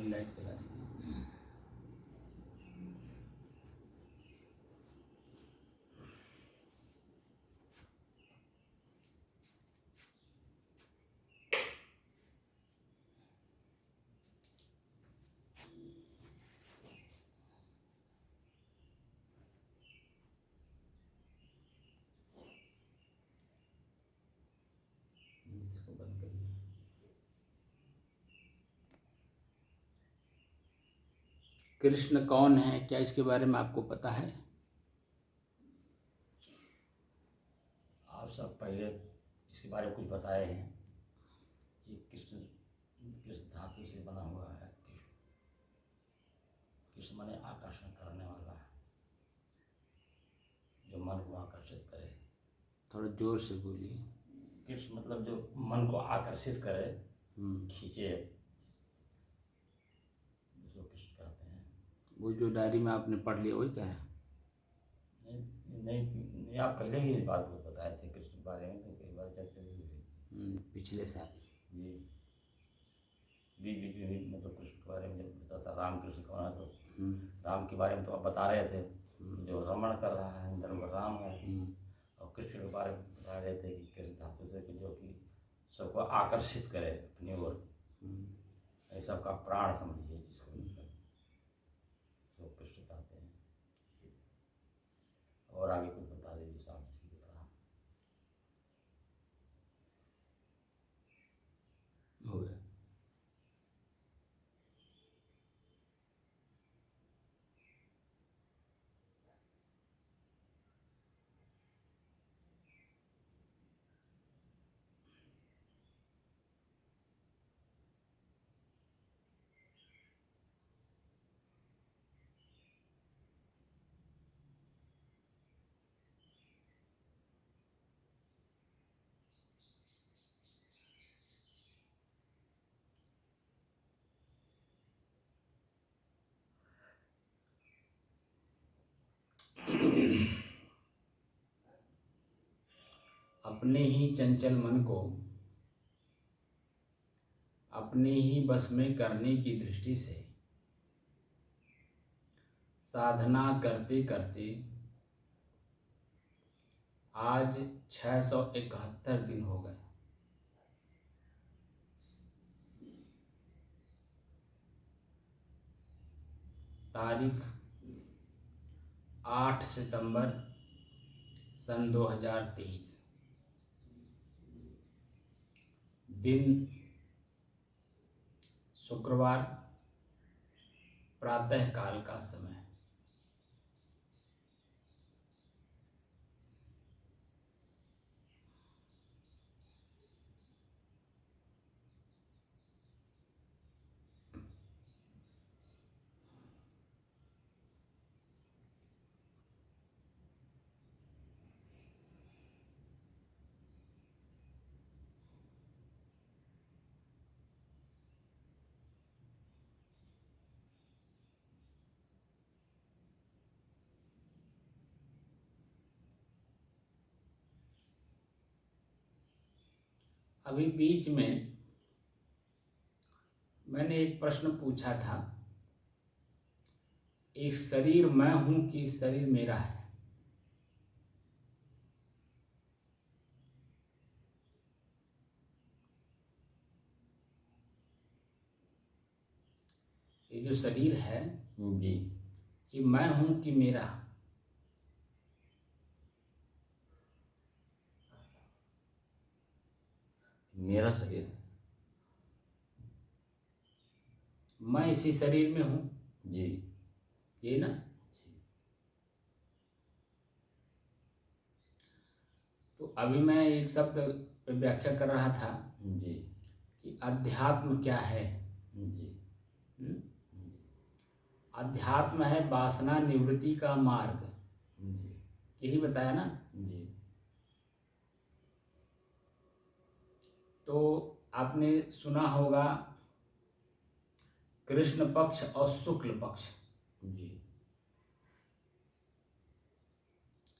Light जला दीजिए। इसको बंद करिए। कृष्ण कौन है, क्या इसके बारे में आपको पता है? आप सब पहले इसके बारे में कुछ बताए हैं। ये कृष्ण किस धातु से बना हुआ है? कृष्ण माने आकर्षण करने वाला है, जो मन को आकर्षित करे। थोड़ा जोर से बोलिए। कृष्ण मतलब जो मन को आकर्षित करे, खींचे, जिसको कृष्ण कहते हैं। वो जो डायरी में आपने पढ़ लिया वही कह रहे हैं? नहीं, आप पहले भी ये बात बताए थे कृष्ण के बारे में, तो कई बार चर्चा भी हुई पिछले साल। जी, बीच बीच में भी मतलब कृष्ण के बारे में जब बताता राम कृष्ण कौन है, तो राम के बारे में तो आप बता रहे थे, जो रमण कर रहा है अंदर वो राम है। और कृष्ण के बारे में बता रहे थे कि कृष्ण धातु से जो कि सबको आकर्षित करे अपनी ओर, सबका प्राण समझिए जिसको, मतलब जो कृष्ण कहते हैं। और आगे कुछ बता दीजिए साहब, बता हो गया। अपने ही चंचल मन को अपने ही बस में करने की दृष्टि से साधना करते करते आज 671 दिन हो गए। तारीख 8 सितंबर सन 2023, दिन शुक्रवार, प्रातः काल का समय। अभी बीच में मैंने एक प्रश्न पूछा था, एक शरीर मैं हूं कि शरीर मेरा है? ये जो शरीर है जी, ये मैं हूं कि मेरा? मेरा शरीर है। मैं इसी शरीर में हूं जी, ये ना। तो अभी मैं एक शब्द पे व्याख्या कर रहा था जी, कि अध्यात्म क्या है। जी, अध्यात्म है वासना निवृत्ति का मार्ग, जी, यही बताया ना। जी, तो आपने सुना होगा कृष्ण पक्ष और शुक्ल पक्ष। जी,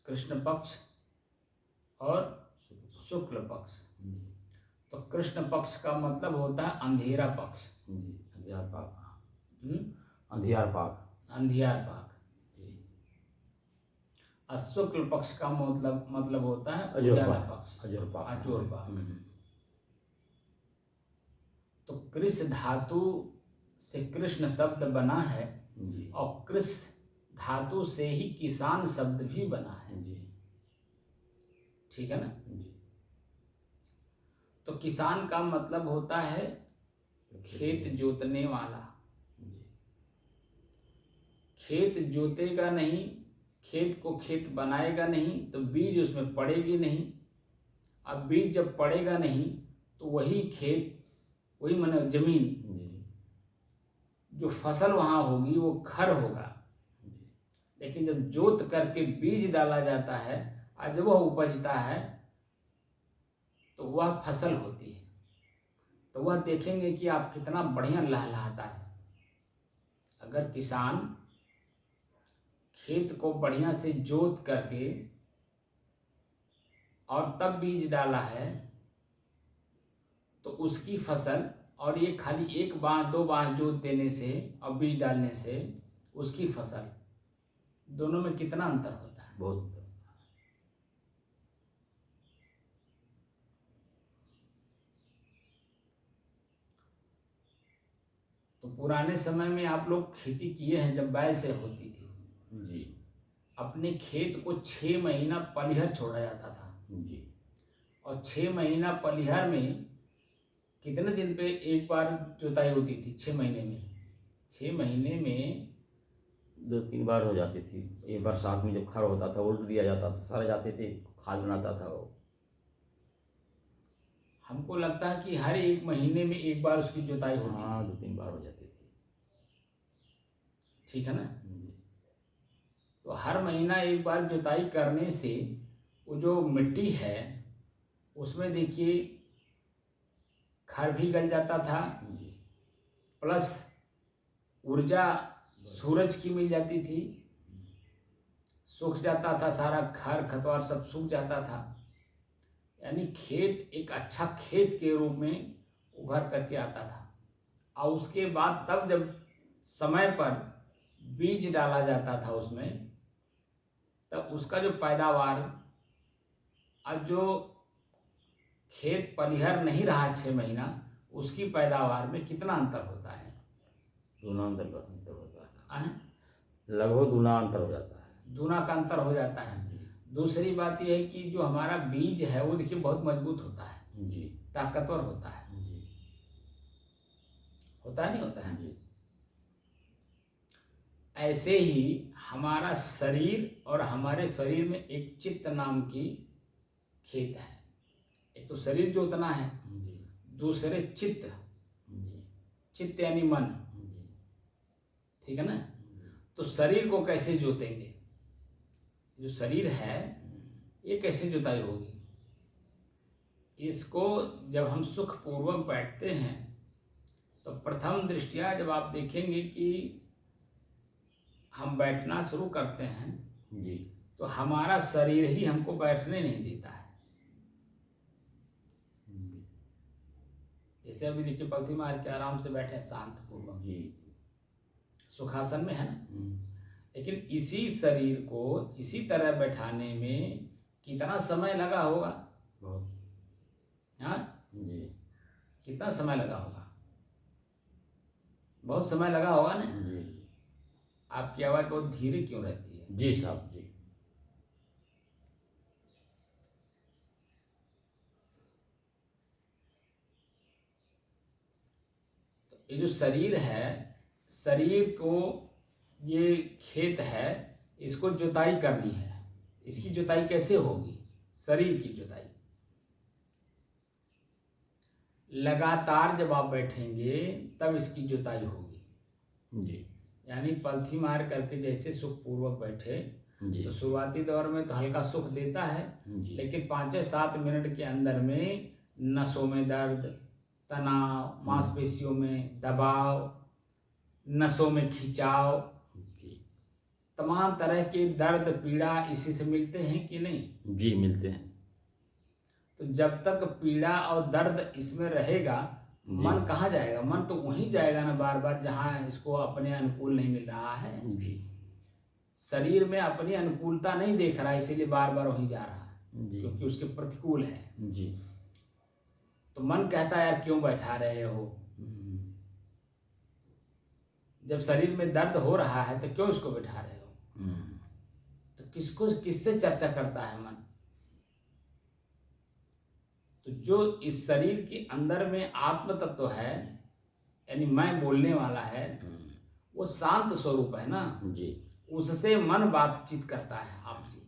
कृष्ण पक्ष और शुक्ल पक्ष। तो कृष्ण पक्ष का मतलब होता है अंधेरा पक्ष। जी, व्यापक। अंधियार पाक। अंधियार पाक। शुक्ल पक्ष का मतलब होता है उजाला पक्ष, अजोर पाक। तो कृष धातु से कृष्ण शब्द बना है और कृष धातु से ही किसान शब्द भी बना है। ठीक है ना। तो किसान का मतलब होता है खेत जोतने वाला। खेत जोतेगा नहीं, खेत को खेत बनाएगा नहीं, तो बीज उसमें पड़ेगी नहीं। अब बीज जब पड़ेगा नहीं तो वही खेत, वही माने जमीन, जो फसल वहाँ होगी वो खर होगा। लेकिन जब जोत करके बीज डाला जाता है और जब वह उपजता है तो वह फसल होती है। तो वह देखेंगे कि आप कितना बढ़िया लहलहाता है। अगर किसान खेत को बढ़िया से जोत करके और तब बीज डाला है तो उसकी फसल, और ये खाली एक बार दो बार जोत देने से और बीज डालने से उसकी फसल, दोनों में कितना अंतर होता है। बहुत। तो पुराने समय में आप लोग खेती किए हैं जब बैल से होती थी जी। अपने खेत को 6 महीना पलिहर छोड़ा जाता था जी। और 6 महीना पलिहर में कितने दिन पे एक बार जुताई होती थी? 6 महीने में। 6 महीने में 2-3 बार हो जाती थी। एक बरसात में जब खर होता था उल्ट दिया जाता था, सारे जाते थे, खाद बनाता था वो। हमको लगता है कि हर 1 महीने में एक बार उसकी जुताई होती थी। हाँ, 2-3 बार हो जाती थी। ठीक है ना। तो हर महीना एक बार जुताई करने से वो जो मिट्टी है उसमें देखिए खर भी गल जाता था, प्लस ऊर्जा सूरज की मिल जाती थी, सूख जाता था सारा खर खतवार सब सूख जाता था। यानी खेत एक अच्छा खेत के रूप में उभर करके आता था। और उसके बाद तब जब समय पर बीज डाला जाता था उसमें, तब उसका जो पैदावार, आज जो खेत पलिहर नहीं रहा 6 महीना, उसकी पैदावार में कितना अंतर होता है? दूना अंतर होता है, लगभग दूना अंतर हो जाता है। दूना का अंतर हो जाता है। दूसरी बात यह है कि जो हमारा बीज है वो देखिए बहुत मजबूत होता है जी, ताकतवर होता है जी। होता है नहीं होता है जी। ऐसे ही हमारा शरीर और हमारे शरीर में एक चित्त नाम की खेत है। एक तो शरीर जो उतना है, दूसरे चित्त, चित्त यानी मन। ठीक है ना। तो शरीर को कैसे जोतेंगे? जो शरीर है ये कैसे जुताई होगी? इसको जब हम सुख पूर्वक बैठते हैं तो प्रथम दृष्टिया जब आप देखेंगे कि हम बैठना शुरू करते हैं जी, तो हमारा शरीर ही हमको बैठने नहीं देता है। जैसे अभी देखिए पलथी मार के आराम से बैठे शांत पूर्वक जी, सुखासन में है ना। लेकिन इसी शरीर को इसी तरह बैठाने में कितना समय लगा होगा? बहुत। हाँ जी, कितना समय लगा होगा? बहुत समय लगा होगा ना। जी। आपकी आवाज बहुत धीरे क्यों रहती है? जी साहब जी। तो ये जो शरीर है, शरीर को ये खेत है, इसको जुताई करनी है। इसकी जुताई कैसे होगी? शरीर की जुताई लगातार जब आप बैठेंगे तब इसकी जुताई होगी। जी, यानी पलथी मार करके जैसे सुखपूर्वक बैठे जी, तो शुरुआती दौर में तो हल्का सुख देता है, लेकिन 5-7 मिनट के अंदर में नसों में दर्द, तनाव, मांसपेशियों में दबाव, नसों में खिंचाव, तमाम तरह के दर्द पीड़ा इसी से मिलते हैं कि नहीं? जी, मिलते हैं। तो जब तक पीड़ा और दर्द इसमें रहेगा मन कहाँ जाएगा? मन तो वहीं जाएगा ना बार बार जहाँ इसको अपने अनुकूल नहीं मिल रहा है। जी शरीर में अपनी अनुकूलता नहीं देख रहा है, इसीलिए बार बार वहीं जा रहा है, जी क्योंकि उसके प्रतिकूल है। जी। तो मन कहता है यार क्यों बैठा रहे हो? जब शरीर में दर्द हो रहा है तो क्यों इसको बैठा रहे हो? तो किससे चर्चा करता है मन? तो जो इस शरीर के अंदर में आत्म तत्व है, यानी मैं बोलने वाला है, वो शांत स्वरूप है ना जी। उससे मन बातचीत करता है आपसी।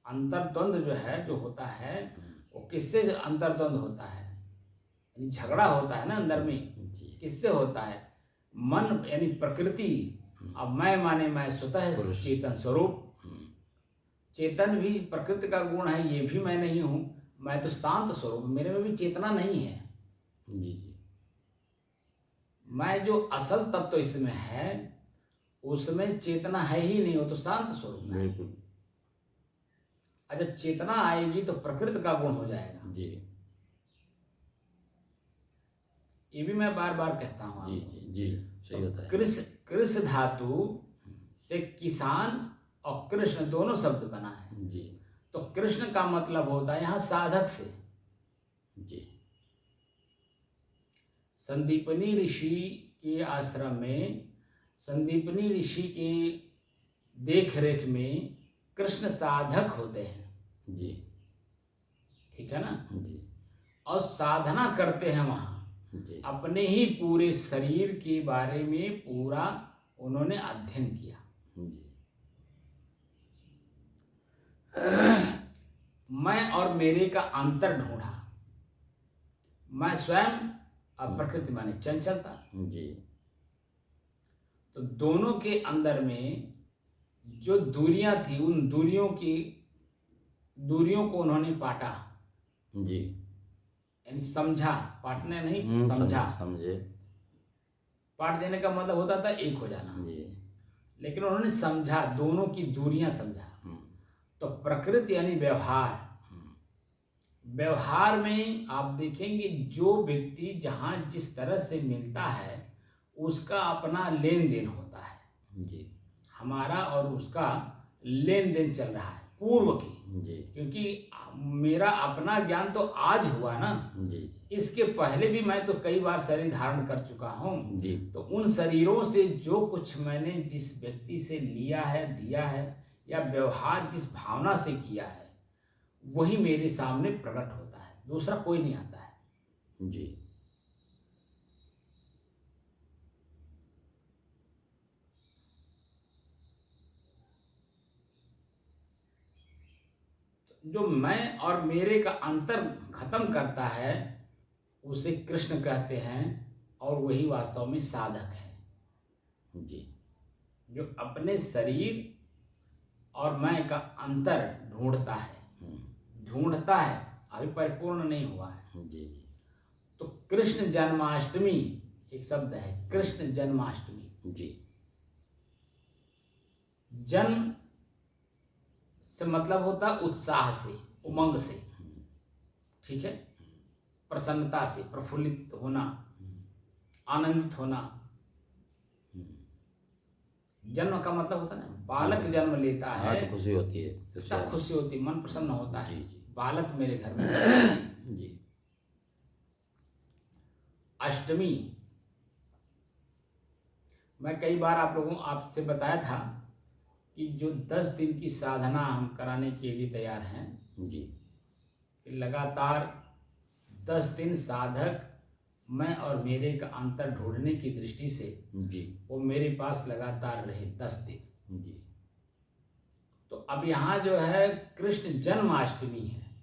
अंतर्द्वंद जो है, जो होता है, वो किससे अंतर्द्वंद होता है? यानी झगड़ा होता है ना अंदर में, किससे होता है? मन यानी प्रकृति। अब मैं माने मैं स्वतः चेतन स्वरूप, चेतन भी प्रकृति का गुण है, ये भी मैं नहीं हूँ। मैं तो शांत स्वरूप, मेरे में भी चेतना नहीं है। जी जी। मैं जो असल तत्व इसमें है उसमें चेतना है ही नहीं, हो तो शांत स्वरूप है। बिल्कुल। और जब चेतना आएगी तो प्रकृति का गुण हो जाएगा। जी ये भी मैं बार बार कहता हूँ जी आपको। जी जी, सही होता है। कृष धातु से किसान और कृष्ण दोनों शब्द बना है। जी। तो कृष्ण का मतलब होता है यहाँ साधक से। जी। संदीपनी ऋषि के आश्रम में, संदीपनी ऋषि के देख रेख में कृष्ण साधक होते हैं। जी। ठीक है ना? जी और साधना करते हैं वहाँ। जी। अपने ही पूरे शरीर के बारे में पूरा उन्होंने अध्ययन किया। जी। मैं और मेरे का अंतर ढूंढा। मैं स्वयं और प्रकृति माने चंचलता। जी। तो दोनों के अंदर में जो दूरियां थी, उन दूरियों को उन्होंने पाटा। जी। यानी समझा, पाटने नहीं, समझा। समझे। पाट देने का मतलब होता था एक हो जाना, जी। लेकिन उन्होंने समझा, दोनों की दूरियां समझा। तो प्रकृति यानी व्यवहार, व्यवहार में आप देखेंगे जो व्यक्ति जहाँ जिस तरह से मिलता है उसका अपना लेन देन होता है। जी। हमारा और उसका लेन देन चल रहा है पूर्व की। जी। क्योंकि मेरा अपना ज्ञान तो आज हुआ ना। जी। इसके पहले भी मैं तो कई बार शरीर धारण कर चुका हूँ। जी। तो उन शरीरों से जो कुछ मैंने जिस व्यक्ति से लिया है, दिया है, या व्यवहार जिस भावना से किया है, वही मेरे सामने प्रकट होता है, दूसरा कोई नहीं आता है। जी। जो मैं और मेरे का अंतर खत्म करता है उसे कृष्ण कहते हैं, और वही वास्तव में साधक है। जी। जो अपने शरीर और मैं का अंतर ढूंढता है, अभी परिपूर्ण नहीं हुआ है। जी। तो कृष्ण जन्माष्टमी एक शब्द है, कृष्ण जन्माष्टमी। जी। जन्म से मतलब होता उत्साह से, उमंग से, ठीक है, प्रसन्नता से, प्रफुल्लित होना, आनंदित होना। जन्म का मतलब होता है ना, बालक जन्म लेता है तो खुशी होती है, तो खुशी होती है, मन प्रसन्न होता है। जी, जी। बालक मेरे घर में। जी। अष्टमी, मैं कई बार आपसे बताया था कि जो 10 दिन की साधना हम कराने के लिए तैयार हैं। जी। लगातार 10 दिन साधक मैं और मेरे का अंतर ढूंढने की दृष्टि से जी। वो मेरे पास लगातार रहे 10 दिन। जी। तो अब यहाँ जो है कृष्ण जन्माष्टमी है।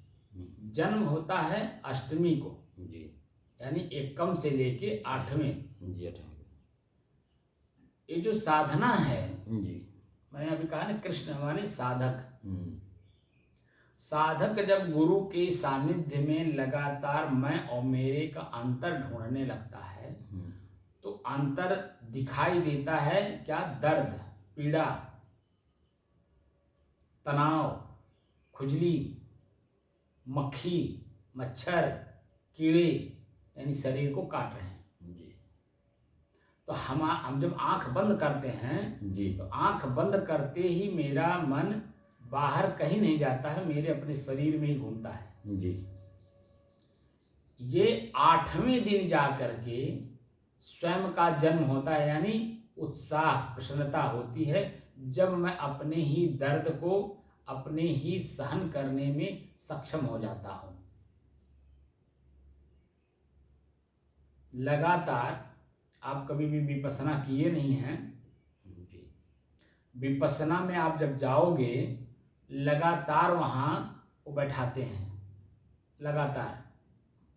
जन्म होता है अष्टमी को, जी। यानी एकम से लेके 8वें। जी। 8वें। ये जो साधना है, जी। मैंने अभी कहा ना, कृष्ण माने साधक। साधक जब गुरु के सानिध्य में लगातार मैं और मेरे का अंतर ढूंढने लगता है तो अंतर दिखाई देता है क्या? दर्द, पीड़ा, तनाव, खुजली, मक्खी, मच्छर, कीड़े, यानी शरीर को काट रहे हैं। जी तो हम जब आंख बंद करते हैं जी तो आंख बंद करते ही मेरा मन बाहर कहीं नहीं जाता है, मेरे अपने शरीर में ही घूमता है। जी ये 8वें दिन जा करके स्वयं का जन्म होता है, यानी उत्साह प्रसन्नता होती है जब मैं अपने ही दर्द को अपने ही सहन करने में सक्षम हो जाता हूं। लगातार आप कभी भी विपश्यना किए नहीं हैं। जी विपश्यना में आप जब जाओगे लगातार वहाँ वो बैठाते हैं, लगातार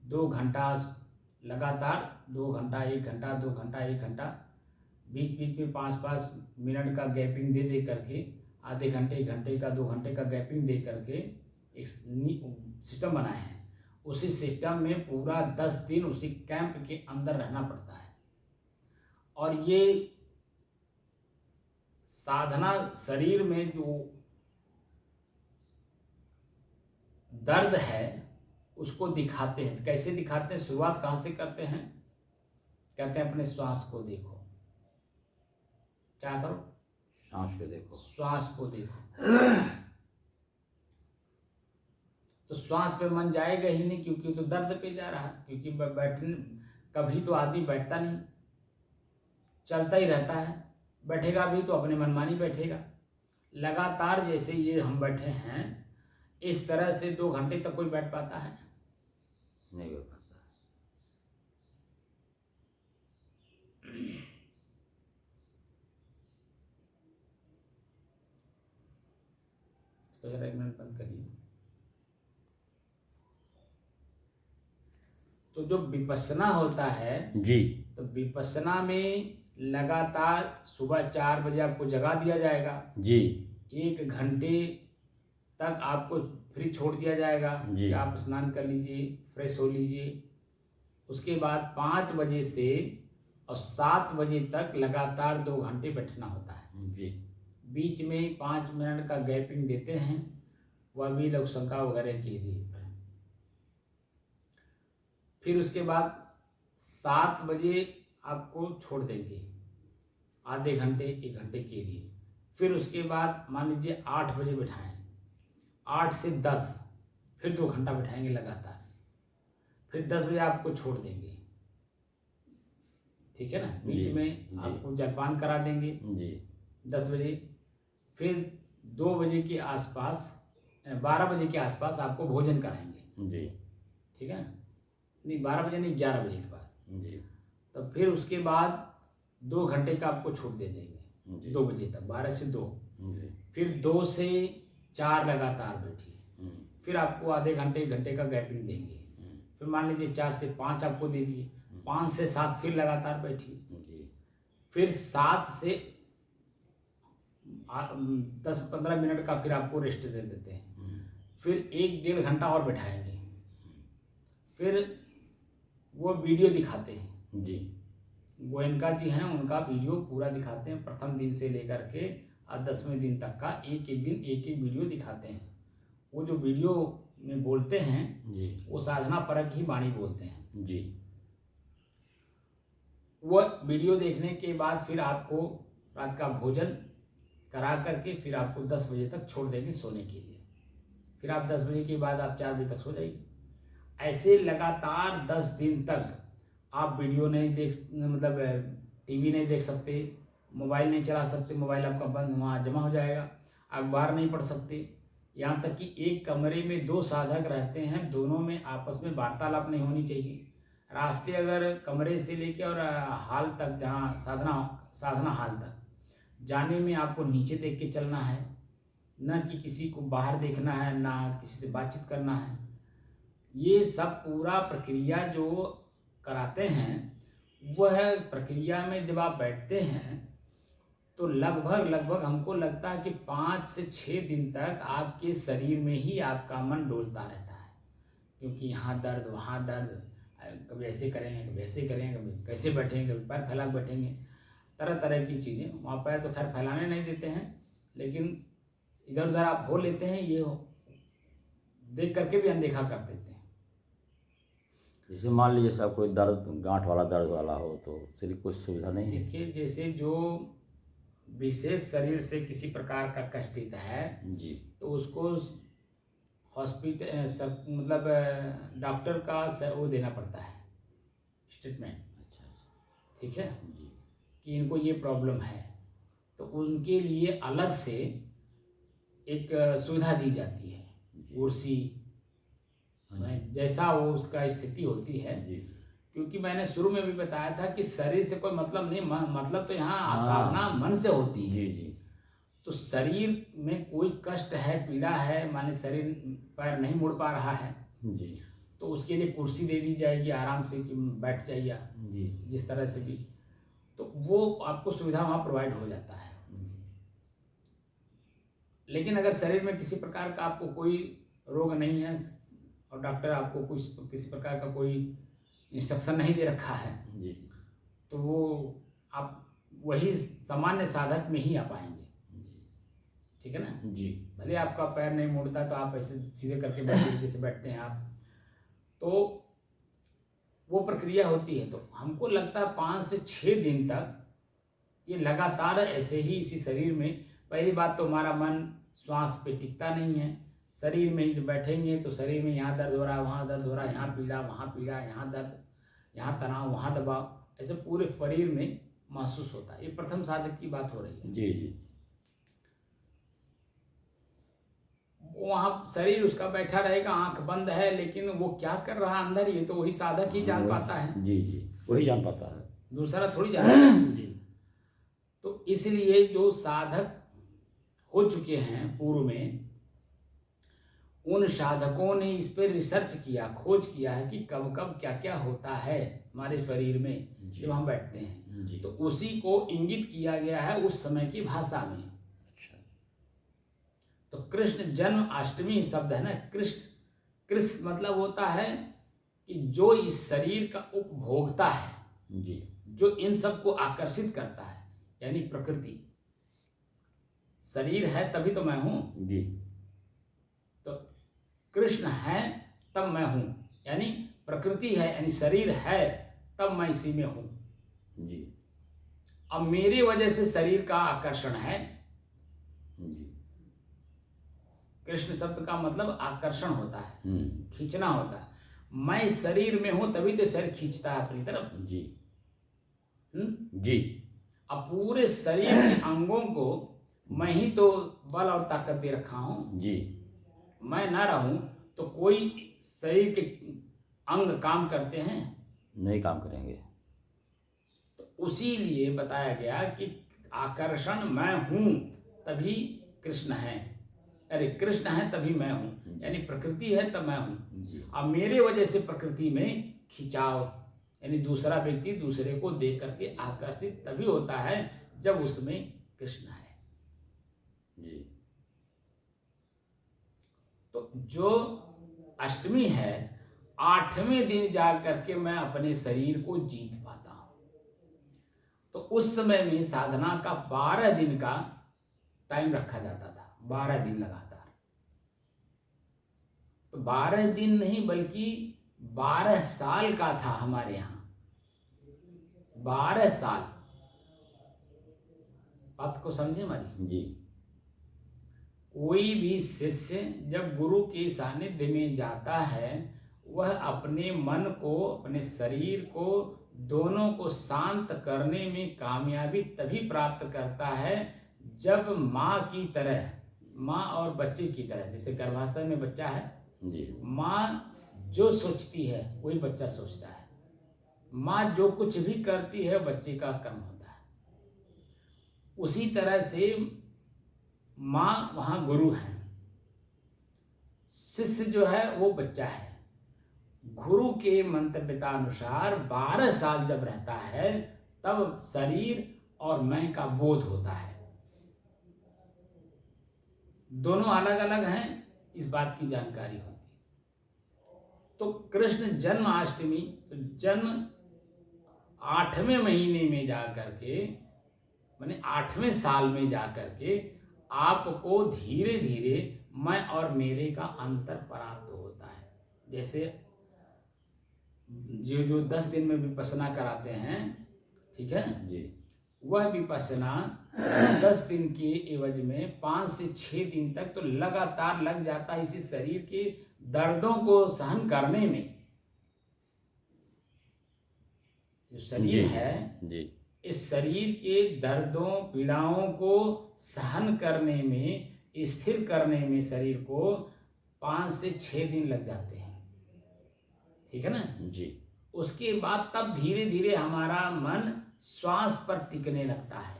2 घंटा, लगातार 2 घंटा 1 घंटा 2 घंटा 1 घंटा, बीच बीच में 5-5 मिनट का गैपिंग दे दे करके, आधे घंटे 1 घंटे का 2 घंटे का गैपिंग दे करके एक सिस्टम बनाए हैं। उसी सिस्टम में पूरा 10 दिन उसी कैंप के अंदर रहना पड़ता है। और ये साधना शरीर में जो दर्द है उसको दिखाते हैं। कैसे दिखाते हैं, शुरुआत कहाँ से करते हैं, कहते हैं अपने श्वास को देखो। क्या करो, सांस को देखो, श्वास को देखो। तो श्वास पे मन जाएगा ही नहीं, क्योंकि तो दर्द पे जा रहा है। क्योंकि बैठने कभी तो आदमी बैठता नहीं, चलता ही रहता है। बैठेगा भी तो अपने मनमानी बैठेगा। लगातार जैसे ये हम बैठे हैं इस तरह से 2 घंटे तक कोई बैठ पाता है? नहीं बैठ पाता। तो जरा 1 मिनट बंद करिए। तो जो विपश्यना होता है जी तो विपश्यना में लगातार सुबह 4 बजे आपको जगा दिया जाएगा। जी 1 घंटे तक आपको फ्री छोड़ दिया जाएगा कि आप स्नान कर लीजिए, फ्रेश हो लीजिए। उसके बाद 5 बजे से और 7 बजे तक लगातार 2 घंटे बैठना होता है। जी बीच में 5 मिनट का गैपिंग देते हैं, वह भी लघु शंका वगैरह के लिए। फिर उसके बाद 7 बजे आपको छोड़ देंगे आधे घंटे 1 घंटे के लिए। फिर उसके बाद मान लीजिए 8 बजे बैठाएं, 8 से 10 फिर 2 घंटा बैठाएंगे लगातार। फिर 10 बजे आपको छोड़ देंगे, ठीक है ना। बीच में आपको जलपान करा देंगे जी 10 बजे। फिर 2 बजे के आसपास 12 बजे के आसपास आपको भोजन कराएंगे जी ठीक है ना। नहीं 12 बजे नहीं, 11 बजे के बाद जी। तो फिर उसके बाद 2 घंटे का आपको छूट दे देंगे जी 2 बजे तक, 12 से 2। जी फिर 2 से 4 लगातार बैठिए। फिर आपको आधे घंटे 1 घंटे का गैपिंग देंगे। फिर मान लीजिए 4 से 5 आपको दे दिए, 5 से 7 फिर लगातार बैठिए। जी फिर 7 से 10-15 मिनट का फिर आपको रेस्ट दे देते हैं। फिर 1-1.5 घंटा और बैठाएंगे। फिर वो वीडियो दिखाते हैं जी। गोयनका जी हैं, उनका वीडियो पूरा दिखाते हैं, प्रथम दिन से लेकर के और 10वें दिन तक का एक एक दिन एक एक वीडियो दिखाते हैं। वो जो वीडियो में बोलते हैं जी वो साधना परक ही वाणी बोलते हैं जी। वो वीडियो देखने के बाद फिर आपको रात का भोजन करा करके फिर आपको 10 बजे तक छोड़ देंगे सोने के लिए। फिर आप 10 बजे के बाद आप 4 बजे तक सो जाइए। ऐसे लगातार 10 दिन तक आप वीडियो नहीं देख, मतलब टीवी नहीं देख सकते, मोबाइल नहीं चला सकते, मोबाइल आपका बंद वहाँ जमा हो जाएगा, अखबार नहीं पढ़ सकते। यहाँ तक कि एक कमरे में 2 साधक रहते हैं, दोनों में आपस में वार्तालाप नहीं होनी चाहिए। रास्ते अगर कमरे से लेके और हाल तक, जहाँ साधना हाल तक जाने में आपको नीचे देख के चलना है, न कि किसी को बाहर देखना है, ना किसी से बातचीत करना है। ये सब पूरा प्रक्रिया जो कराते हैं, वह प्रक्रिया में जब आप बैठते हैं तो लगभग हमको लगता है कि 5 से 6 दिन तक आपके शरीर में ही आपका मन डोलता रहता है। क्योंकि यहाँ दर्द वहाँ दर्द, कभी ऐसे करेंगे कभी ऐसे करेंगे, कभी कैसे बैठेंगे, कभी पैर फैला बैठेंगे, तरह तरह की चीज़ें। वहाँ पैर तो खैर फैलाने नहीं देते हैं, लेकिन इधर उधर आप हो लेते हैं, ये देख करके भी अनदेखा कर देते हैं। जैसे मान लीजिए सब कोई दर्द, गांठ वाला दर्द वाला हो तो फिर कुछ सुविधा नहीं है? देखिए, जैसे जो विशेष शरीर से किसी प्रकार का कष्टित है जी। तो उसको हॉस्पिटल सब मतलब डॉक्टर का वो देना पड़ता है स्टेटमेंट। अच्छा अच्छा। ठीक है, जी कि इनको ये प्रॉब्लम है, तो उनके लिए अलग से एक सुविधा दी जाती है, जी। कुर्सी, जैसा वो उसका स्थिति होती है। जी। क्योंकि मैंने शुरू में भी बताया था कि शरीर से कोई मतलब नहीं, मतलब तो यहाँ हाँ। साधना मन से होती है। जी जी। तो शरीर में कोई कष्ट है, पीड़ा है, माने शरीर पैर नहीं मुड़ पा रहा है, जी तो उसके लिए कुर्सी दे दी जाएगी आराम से कि बैठ जाइए जी। जिस तरह से भी, तो वो आपको सुविधा वहाँ प्रोवाइड हो जाता है। लेकिन अगर शरीर में किसी प्रकार का आपको कोई रोग नहीं है और डॉक्टर आपको कुछ किसी प्रकार का कोई इंस्ट्रक्शन नहीं दे रखा है जी। तो वो आप वही सामान्य साधक में ही आ पाएंगे। ठीक है ना जी। भले आपका पैर नहीं मुड़ता तो आप ऐसे सीधे करके बैठे जैसे बैठते हैं आप, तो वो प्रक्रिया होती है। तो हमको लगता है 5 से 6 दिन तक ये लगातार ऐसे ही इसी शरीर में, पहली बात तो हमारा मन श्वास पे टिकता नहीं है, शरीर में ही जब बैठेंगे तो शरीर में यहाँ दर्द हो रहा है, वहाँ दर्द हो रहा है, यहाँ पीड़ा, वहाँ पीड़ा, यहाँ दर्द, यहाँ तनाव, वहाँ दबाव, ऐसे पूरे शरीर में महसूस होता है। ये प्रथम साधक की बात हो रही है। जी जी। वहाँ शरीर उसका बैठा रहेगा, आंख बंद है, लेकिन वो क्या कर रहा है अंदर ये तो वही साधक ही जान पाता है। जी जी, वही जान पाता है, दूसरा थोड़ी जानता है। जी। तो इसलिए जो साधक हो चुके हैं पूर्व में, उन साधकों ने इस पर रिसर्च किया, खोज किया है कि कब कब क्या क्या होता है हमारे शरीर में जब हम बैठते हैं। जी। तो उसी को इंगित किया गया है उस समय की भाषा में। अच्छा। तो कृष्ण जन्माष्टमी शब्द है ना, कृष्ण मतलब होता है कि जो इस शरीर का उपभोक्ता है, जी। जो इन सबको आकर्षित करता है, यानी प्रकृति। शरीर है तभी तो मैं हूं। जी। तो कृष्ण है तब मैं हूं, यानी प्रकृति है यानी शरीर है तब मैं इसी में हूं। जी। अब मेरे वजह से शरीर का आकर्षण है। जी। कृष्ण शब्द का मतलब आकर्षण होता है, खींचना होता है। मैं शरीर में हूं तभी तो शरीर खींचता है अपनी तरफ। जी। जी। अब पूरे शरीर के अंगों को मैं ही तो बल और ताकत दे रखा हूं। जी। मैं ना रहूं तो कोई शरीर के अंग काम करते हैं? नहीं काम करेंगे। तो उसी लिए बताया गया कि आकर्षण मैं हूं तभी कृष्ण है, अरे कृष्ण है तभी मैं हूं, यानी प्रकृति है तब मैं हूं। जी। अब मेरे वजह से प्रकृति में खिंचाव, यानी दूसरा व्यक्ति दूसरे को देख करके आकर्षित तभी होता है जब उसमें कृष्ण है। जी। तो जो अष्टमी है, 8वें दिन जा करके मैं अपने शरीर को जीत पाता हूं। तो उस समय में साधना का 12 दिन का टाइम रखा जाता था, 12 दिन लगातार। तो 12 दिन नहीं बल्कि 12 साल का था हमारे यहाँ, 12 साल। बात को समझे मानी? जी। कोई भी शिष्य जब गुरु के सानिध्य में जाता है, वह अपने मन को, अपने शरीर को, दोनों को शांत करने में कामयाबी तभी प्राप्त करता है जब माँ की तरह, माँ और बच्चे की तरह, जैसे गर्भाशय में बच्चा है, जी। माँ जो सोचती है वही बच्चा सोचता है, माँ जो कुछ भी करती है बच्चे का कर्म होता है। उसी तरह से माँ वहाँ गुरु है, शिष्य जो है वो बच्चा है। गुरु के मंतव्यतानुसार 12 साल जब रहता है तब शरीर और मैं का बोध होता है। दोनों अलग अलग हैं, इस बात की जानकारी होती है। तो कृष्ण जन्माष्टमी, तो जन्म 8वें महीने में जा करके, माने 8वें साल में जा करके आपको धीरे धीरे मैं और मेरे का अंतर प्राप्त होता है। जैसे जो जो 10 दिन में विपश्यना कराते हैं, ठीक है, जी वह विपश्यना 10 दिन के एवज में 5 से 6 दिन तक तो लगातार लग जाता है इसी शरीर के दर्दों को सहन करने में। जो शरीर है, जी इस शरीर के दर्दों पीड़ाओं को सहन करने में, स्थिर करने में शरीर को 5 से 6 दिन लग जाते हैं, ठीक है ना जी उसके बाद तब धीरे धीरे हमारा मन श्वास पर टिकने लगता है।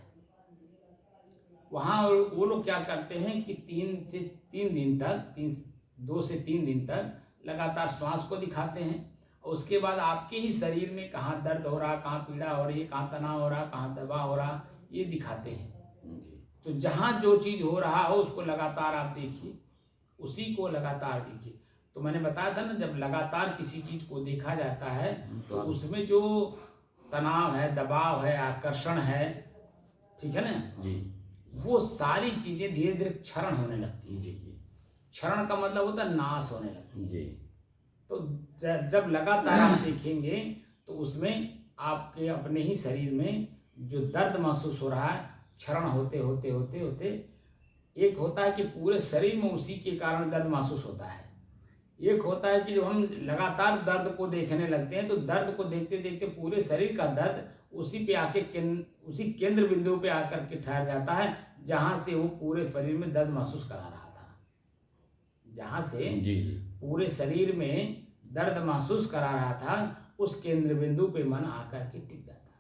वहाँ वो लोग क्या करते हैं कि 3 दिन तक 2 से 3 दिन तक लगातार श्वास को दिखाते हैं, और उसके बाद आपके ही शरीर में कहाँ दर्द हो रहा, कहाँ पीड़ा हो रही है, कहाँ तनाव हो रहा, कहाँ दबाव हो रहा, ये दिखाते हैं। तो जहाँ जो चीज़ हो रहा हो उसको लगातार आप देखिए, उसी को लगातार देखिए। तो मैंने बताया था ना, जब लगातार किसी चीज़ को देखा जाता है तो उसमें जो तनाव है, दबाव है, आकर्षण है, ठीक है ना जी वो सारी चीज़ें धीरे धीरे क्षरण होने लगती हैं। जी जी क्षरण का मतलब होता है नाश होने लगती है। जी तो जब लगातार आप देखेंगे तो उसमें आपके अपने ही शरीर में जो दर्द महसूस हो रहा है, क्षरण होते होते होते होते एक होता है कि पूरे शरीर में उसी के कारण दर्द महसूस होता है। एक होता है कि जब हम लगातार दर्द को देखने लगते हैं तो दर्द को देखते देखते पूरे शरीर का दर्द उसी पे आके उसी केंद्र बिंदु पे आकर के ठहर जाता है, जहाँ से वो पूरे शरीर में दर्द महसूस करा रहा था, जहाँ से जी पूरे शरीर में दर्द महसूस करा रहा था, उस केंद्र बिंदु पे मन आकर के टिक जाता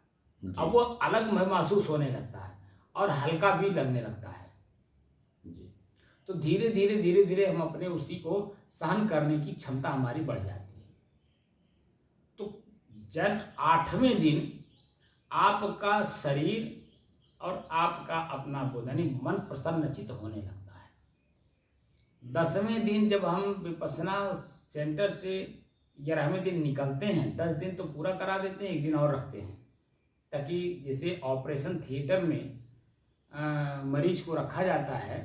है। अब वो अलग महसूस होने लगता है और हल्का भी लगने लगता है। तो धीरे धीरे धीरे धीरे हम अपने उसी को सहन करने की क्षमता हमारी बढ़ जाती है। तो जन 8वें दिन आपका शरीर और आपका अपना बोध यानी मन प्रसन्नचित होने लगता है। 10वें दिन जब हम विपश्यना सेंटर से 11वें दिन निकलते हैं, 10 दिन तो पूरा करा देते हैं, 1 दिन और रखते हैं, ताकि जैसे ऑपरेशन थिएटर में मरीज को रखा जाता है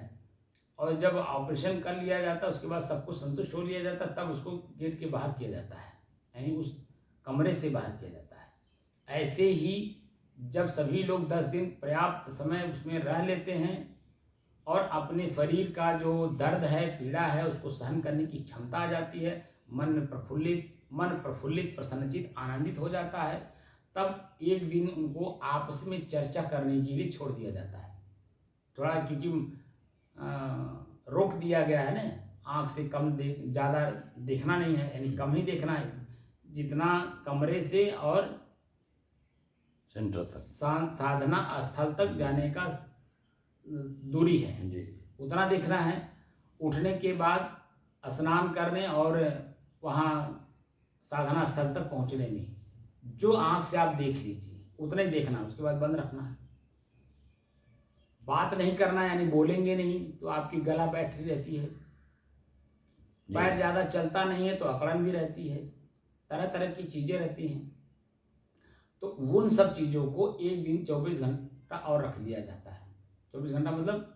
और जब ऑपरेशन कर लिया जाता है उसके बाद सब कुछ संतुष्ट हो लिया जाता है, तब उसको गेट के बाहर किया जाता है, यानी उस कमरे से बाहर किया जाता है। ऐसे ही जब सभी लोग 10 दिन पर्याप्त समय उसमें रह लेते हैं और अपने शरीर का जो दर्द है, पीड़ा है, उसको सहन करने की क्षमता आ जाती है, मन प्रफुल्लित प्रसन्नचित आनंदित हो जाता है, तब एक दिन उनको आपस में चर्चा करने के लिए छोड़ दिया जाता है थोड़ा, क्योंकि रोक दिया गया है ना, आँख से कम ज़्यादा देखना नहीं है, यानी कम ही देखना है, जितना कमरे से और सेंटर तक साधना स्थल तक जाने का दूरी है जी उतना देखना है। उठने के बाद स्नान करने और वहाँ साधना स्थल तक पहुँचने में जो आँख से आप देख लीजिए उतना ही देखना है, उसके बाद बंद रखना है। बात नहीं करना यानी बोलेंगे नहीं तो आपकी गला बैठी रहती है, पैर ज़्यादा चलता नहीं है तो अकड़न भी रहती है, तरह तरह की चीज़ें रहती हैं। तो उन सब चीज़ों को एक दिन 24 घंटा और रख दिया जाता है। 24 घंटा मतलब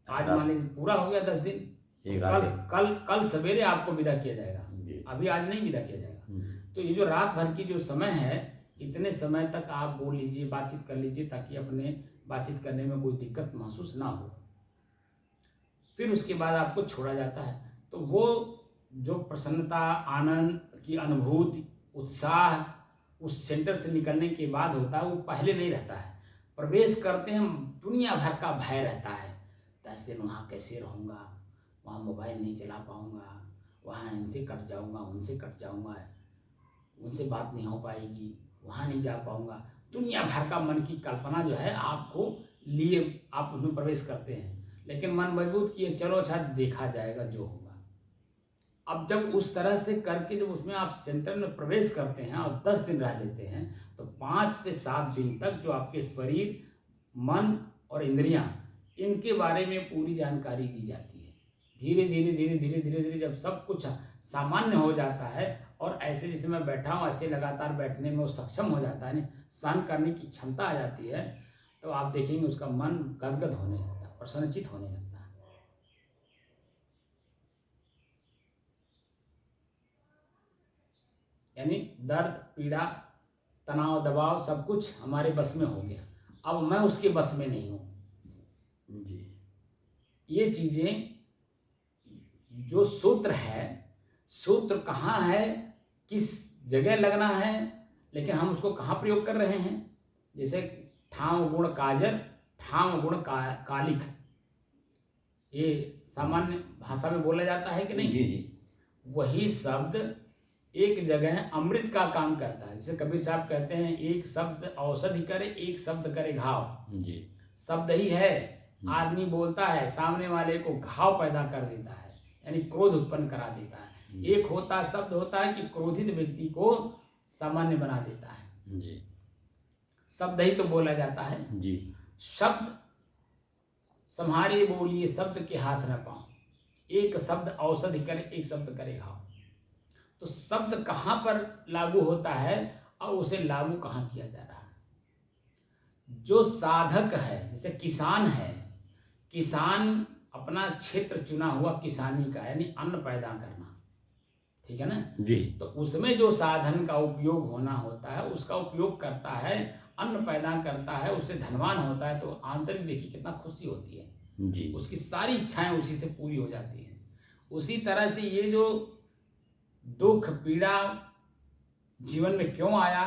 आज मान लीजिए पूरा हो गया 10 दिन, कल सवेरे आपको विदा किया जाएगा, अभी आज नहीं विदा किया जाएगा। तो ये जो रात भर की जो समय है, इतने समय तक आप बोल लीजिए, बातचीत कर लीजिए, ताकि अपने बातचीत करने में कोई दिक्कत महसूस ना हो। फिर उसके बाद आपको छोड़ा जाता है। तो वो जो प्रसन्नता, आनंद की अनुभूति, उत्साह उस सेंटर से निकलने के बाद होता है, वो पहले नहीं रहता है। प्रवेश करते हैं दुनिया भर का भय रहता है, 10 दिन वहाँ कैसे रहूँगा, वहाँ मोबाइल नहीं चला पाऊँगा, वहाँ इनसे कट जाऊँगा, उनसे कट जाऊँगा, उनसे बात नहीं हो पाएगी, वहाँ नहीं जा पाऊँगा। दुनिया भर का मन की कल्पना जो है आपको लिए आप उसमें प्रवेश करते हैं, लेकिन मन मजबूत किए चलो अच्छा देखा जाएगा जो होगा। अब जब उस तरह से करके जब उसमें आप सेंटर में प्रवेश करते हैं और 10 दिन रह लेते हैं, तो 5 से 7 दिन तक जो आपके शरीर, मन और इंद्रियां, इनके बारे में पूरी जानकारी दी जाती है। धीरे धीरे धीरे धीरे धीरे धीरे जब सब कुछ सामान्य हो जाता है और ऐसे जैसे मैं बैठा हूँ ऐसे लगातार बैठने में वो सक्षम हो जाता है, सहन करने की क्षमता आ जाती है, तो आप देखेंगे उसका मन गदगद होने लगता है, प्रसन्नचित होने लगता है। यानी दर्द, पीड़ा, तनाव, दबाव सब कुछ हमारे बस में हो गया, अब मैं उसके बस में नहीं हूँ। जी। ये चीज़ें जो सूत्र है, सूत्र कहाँ है, किस जगह लगना है, लेकिन हम उसको कहाँ प्रयोग कर रहे हैं। जैसे ठाव गुण काजर, ठाव गुण कालिक, ये सामान्य भाषा में बोला जाता है कि नहीं। जी जी। वही शब्द एक जगह अमृत का काम करता है। जैसे कबीर साहब कहते हैं, एक शब्द औषधि करे, एक शब्द करे घाव। जी। शब्द ही है, आदमी बोलता है, सामने वाले को घाव पैदा कर देता है, यानी क्रोध उत्पन्न करा देता है। एक होता शब्द होता है कि क्रोधित व्यक्ति को सामान्य बना देता है। जी। शब्द ही तो बोला जाता है। जी। शब्द सम्हारे बोलिए, शब्द के हाथ न पाओ, एक शब्द औषधि करे, एक शब्द करे घाव। तो शब्द कहाँ पर लागू होता है और उसे लागू कहाँ किया जा रहा है। जो साधक है, जैसे किसान है, किसान अपना क्षेत्र चुना हुआ किसानी का, यानी अन्न पैदा करना, ठीक है ना जी। तो उसमें जो साधन का उपयोग होना होता है उसका उपयोग करता है, अन्न पैदा करता है, उससे धनवान होता है, तो आंतरिक देखिए कितना खुशी होती है जी। उसकी सारी इच्छाएं उसी से पूरी हो जाती हैं। उसी तरह से ये जो दुख पीड़ा जीवन में क्यों आया,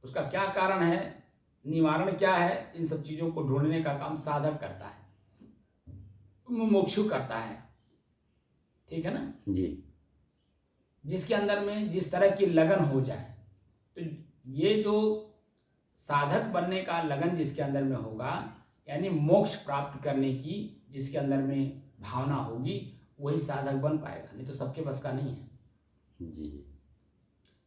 उसका क्या कारण है, निवारण क्या है, इन सब चीज़ों को ढूंढने का काम साधक करता है, मुमुक्षु करता है, ठीक है ना। जी। जिसके अंदर में जिस तरह की लगन हो जाए, तो ये जो साधक बनने का लगन जिसके अंदर में होगा, यानी मोक्ष प्राप्त करने की जिसके अंदर में भावना होगी, वही साधक बन पाएगा, नहीं तो सबके बस का नहीं है। जी।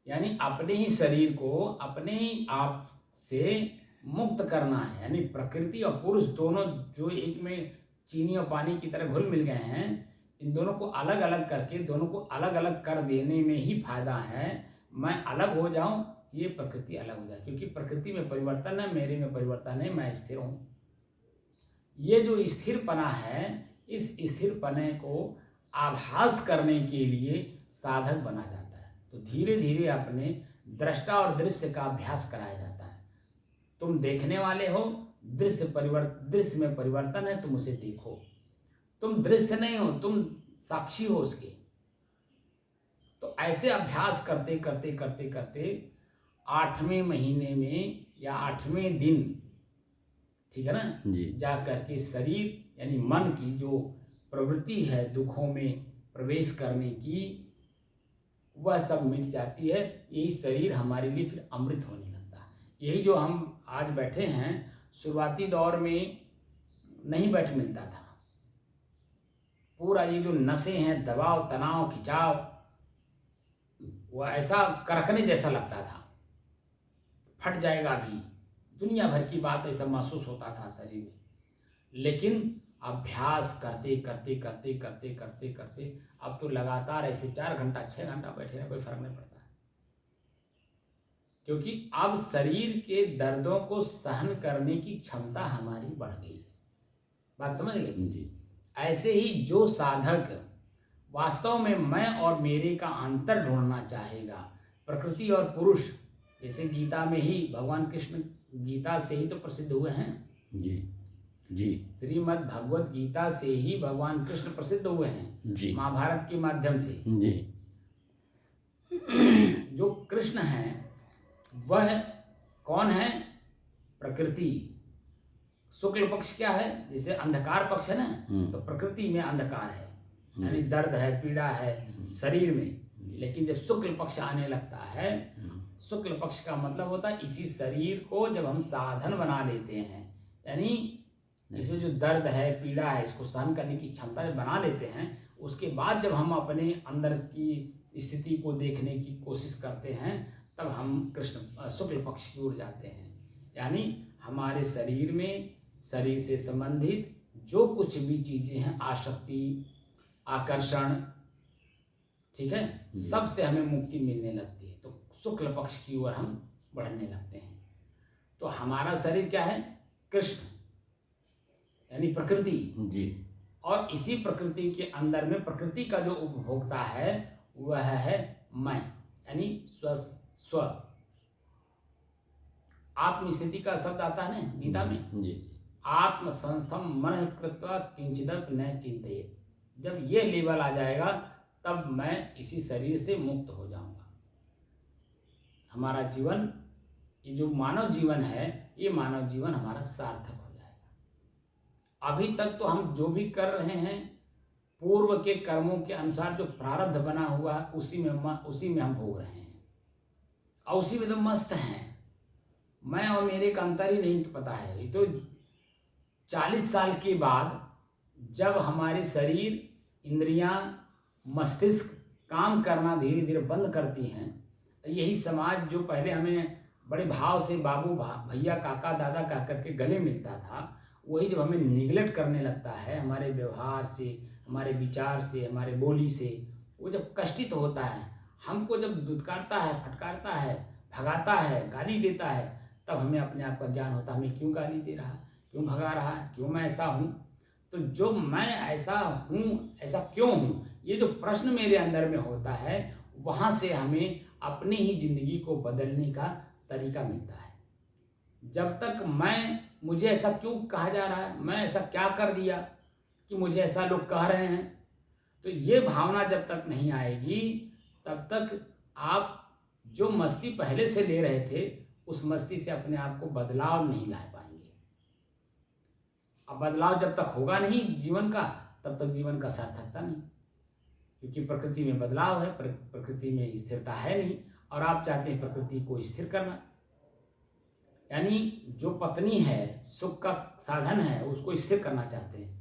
यानी अपने ही शरीर को अपने ही आप से मुक्त करना है, यानी प्रकृति और पुरुष दोनों जो एक में चीनी और पानी की तरह घुल मिल गए हैं, इन दोनों को अलग अलग करके दोनों को अलग अलग कर देने में ही फायदा है। मैं अलग हो जाऊं, ये प्रकृति अलग हो जाए, क्योंकि प्रकृति में परिवर्तन है, मेरे में परिवर्तन है, मैं स्थिर हूँ। ये जो स्थिरपना है, इस स्थिरपने को आभास करने के लिए साधक बना जाता है। तो धीरे धीरे अपने दृष्टा और दृश्य का अभ्यास कराया जाता है। तुम देखने वाले हो, दृश्य में परिवर्तन है, तुम उसे देखो। तुम दृश्य नहीं हो, तुम साक्षी हो उसके। तो ऐसे अभ्यास करते करते करते करते 8वें महीने में या 8वें दिन, ठीक है ना जी। जा करके शरीर यानी मन की जो प्रवृत्ति है दुखों में प्रवेश करने की, वह सब मिट जाती है। यही शरीर हमारे लिए फिर अमृत होने लगता है। यही जो हम आज बैठे हैं, शुरुआती दौर में नहीं बैठ मिलता था। पूरा ये जो नसें हैं, दबाव, तनाव, खिंचाव, वह ऐसा करकने जैसा लगता था, फट जाएगा अभी, दुनिया भर की बात ऐसा महसूस होता था शरीर में। लेकिन अभ्यास करते करते करते करते करते करते अब तो लगातार ऐसे 4 घंटा 6 घंटा बैठे ना, कोई फर्क नहीं पड़ता है, क्योंकि अब शरीर के दर्दों को सहन करने की क्षमता हमारी बढ़ गई है। बात समझ गए जी। ऐसे ही जो साधक वास्तव में मैं और मेरे का अंतर ढूंढना चाहेगा, प्रकृति और पुरुष, जैसे गीता में ही भगवान कृष्ण गीता से ही तो प्रसिद्ध हुए हैं। जी। जी। श्रीमद् भगवत गीता से ही भगवान कृष्ण प्रसिद्ध हुए हैं, जी। महाभारत के माध्यम से। जी। जो कृष्ण है वह कौन है, प्रकृति। शुक्ल पक्ष क्या है, जैसे अंधकार पक्ष है ना, तो प्रकृति में अंधकार है, यानी दर्द है, पीड़ा है शरीर में। लेकिन जब शुक्ल पक्ष आने लगता है, शुक्ल पक्ष का मतलब होता है इसी शरीर को जब हम साधन बना लेते हैं, यानी इसमें जो दर्द है, पीड़ा है, इसको सहन करने की क्षमता जब बना लेते हैं, उसके बाद जब हम अपने अंदर की स्थिति को देखने की कोशिश करते हैं, तब हम कृष्ण शुक्ल पक्ष की ओर जाते हैं। यानी हमारे शरीर में, शरीर से संबंधित जो कुछ भी चीज़ें हैं, आसक्ति, आकर्षण, ठीक है, सबसे हमें मुक्ति मिलने लगती है, तो शुक्ल पक्ष की ओर हम बढ़ने लगते हैं। तो हमारा शरीर क्या है, कृष्ण यानी प्रकृति जी। और इसी प्रकृति के अंदर में प्रकृति का जो उपभोक्ता है वह है मैं, यानी स्व स्व आत्मस्थिति का शब्द आता है ना गीता में, जी आत्म संस्थम मन कृत्वा किंचिदप न चिंतित। जब ये लेवल आ जाएगा तब मैं इसी शरीर से मुक्त हो जाऊंगा। हमारा जीवन, ये जो मानव जीवन है, ये मानव जीवन हमारा सार्थक हो जाएगा। अभी तक तो हम जो भी कर रहे हैं पूर्व के कर्मों के अनुसार जो प्रारब्ध बना हुआ है उसी में हम भोग रहे हैं और उसी में तो मस्त हैं। मैं और मेरे का अंतर ही नहीं पता है। ये तो 40 साल के बाद जब हमारे शरीर, इंद्रियां, मस्तिष्क काम करना धीरे धीरे बंद करती हैं, यही समाज जो पहले हमें बड़े भाव से बाबू, भैया, काका, दादा कह करके गले मिलता था, वही जब हमें निगलेक्ट करने लगता है, हमारे व्यवहार से, हमारे विचार से, हमारे बोली से, वो जब कष्टित होता है, हमको जब दुत्कारता है, फटकारता है, भगाता है, गाली देता है, तब हमें अपने आप का ज्ञान होता है, हमें क्यों गाली दे रहा है, क्यों भगा रहा है, क्यों मैं ऐसा हूँ। तो जो मैं ऐसा हूँ, ऐसा क्यों हूँ, ये जो प्रश्न मेरे अंदर में होता है, वहाँ से हमें अपनी ही जिंदगी को बदलने का तरीका मिलता है। जब तक मुझे ऐसा क्यों कहा जा रहा है, मैं ऐसा क्या कर दिया कि मुझे ऐसा लोग कह रहे हैं, तो ये भावना जब तक नहीं आएगी तब तक आप जो मस्ती पहले से ले रहे थे उस मस्ती से अपने आप को बदलाव नहीं ला पाएंगे। अब बदलाव जब तक होगा नहीं जीवन का, तब तक जीवन का सार्थकता नहीं, क्योंकि प्रकृति में बदलाव है, प्रकृति में स्थिरता है नहीं, और आप चाहते हैं प्रकृति को स्थिर करना। यानी जो पत्नी है, सुख का साधन है, उसको स्थिर करना चाहते हैं।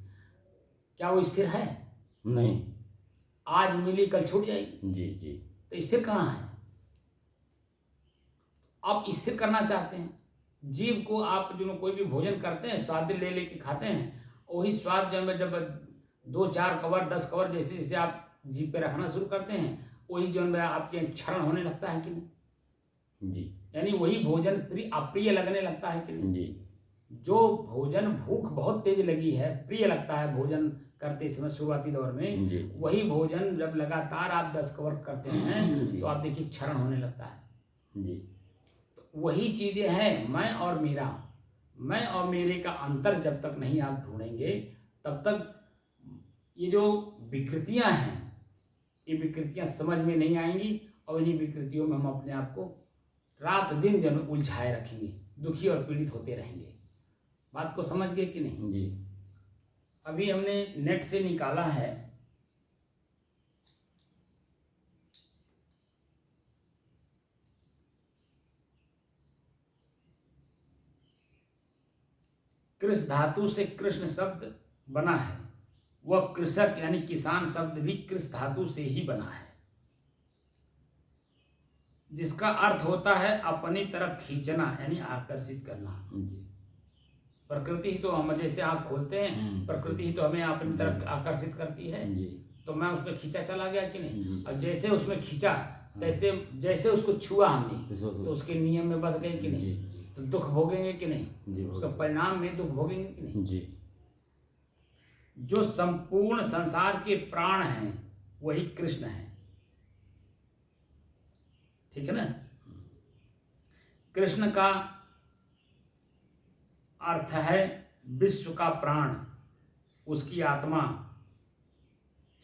क्या वो स्थिर है? नहीं। आज मिली कल छूट जाएगी। जी जी। तो स्थिर कहाँ है? आप स्थिर करना चाहते हैं जीव को। आप जो कोई भी भोजन करते हैं, स्वाद ले लेके खाते हैं, वही स्वाद जब 2-4 कवर 10 कवर जैसे जैसे आप जीभ पे रखना शुरू करते हैं, वही जो है आपके क्षरण होने लगता है कि नहीं जी। यानी वही भोजन अप्रिय लगने लगता है कि नहीं जी। जो भोजन भूख बहुत तेज लगी है, प्रिय लगता है भोजन करते समय शुरुआती दौर में, जी। वही भोजन जब लगातार आप 10 कवर करते हैं जी। तो आप देखिए क्षरण होने लगता है। जी। तो वही चीजें हैं मैं और मेरा, मैं और मेरे का अंतर जब तक नहीं आप ढूंढेंगे तब तक ये जो विकृतियां हैं, ये विकृतियां समझ में नहीं आएंगी, और इन्हीं विकृतियों में हम अपने आप को रात दिन जन उलझाए रखेंगे, दुखी और पीड़ित होते रहेंगे। बात को समझ गए कि नहीं? जी। अभी हमने नेट से निकाला है कृष धातु से कृष्ण शब्द बना है, वह कृषक यानी किसान शब्द भी कृष धातु से ही बना है, जिसका अर्थ होता है अपनी तरफ खींचना यानी आकर्षित करना। जी। प्रकृति ही तो हम जैसे आप खोलते हैं, प्रकृति ही तो हमें अपनी तरफ आकर्षित करती है। जी। तो मैं उसमें खींचा चला गया कि नहीं? जी। और जैसे उसमें खींचा तैसे जैसे उसको छुआ हमने तो उसके नियम में बंध गए कि नहीं? जी। जी। तो दुख भोगेंगे कि नहीं? जी। उसका परिणाम में दुख भोगेंगे कि नहीं? जी। जो संपूर्ण संसार के प्राण हैं वही कृष्ण है, ठीक है ना? कृष्ण का अर्थ है विश्व का प्राण, उसकी आत्मा,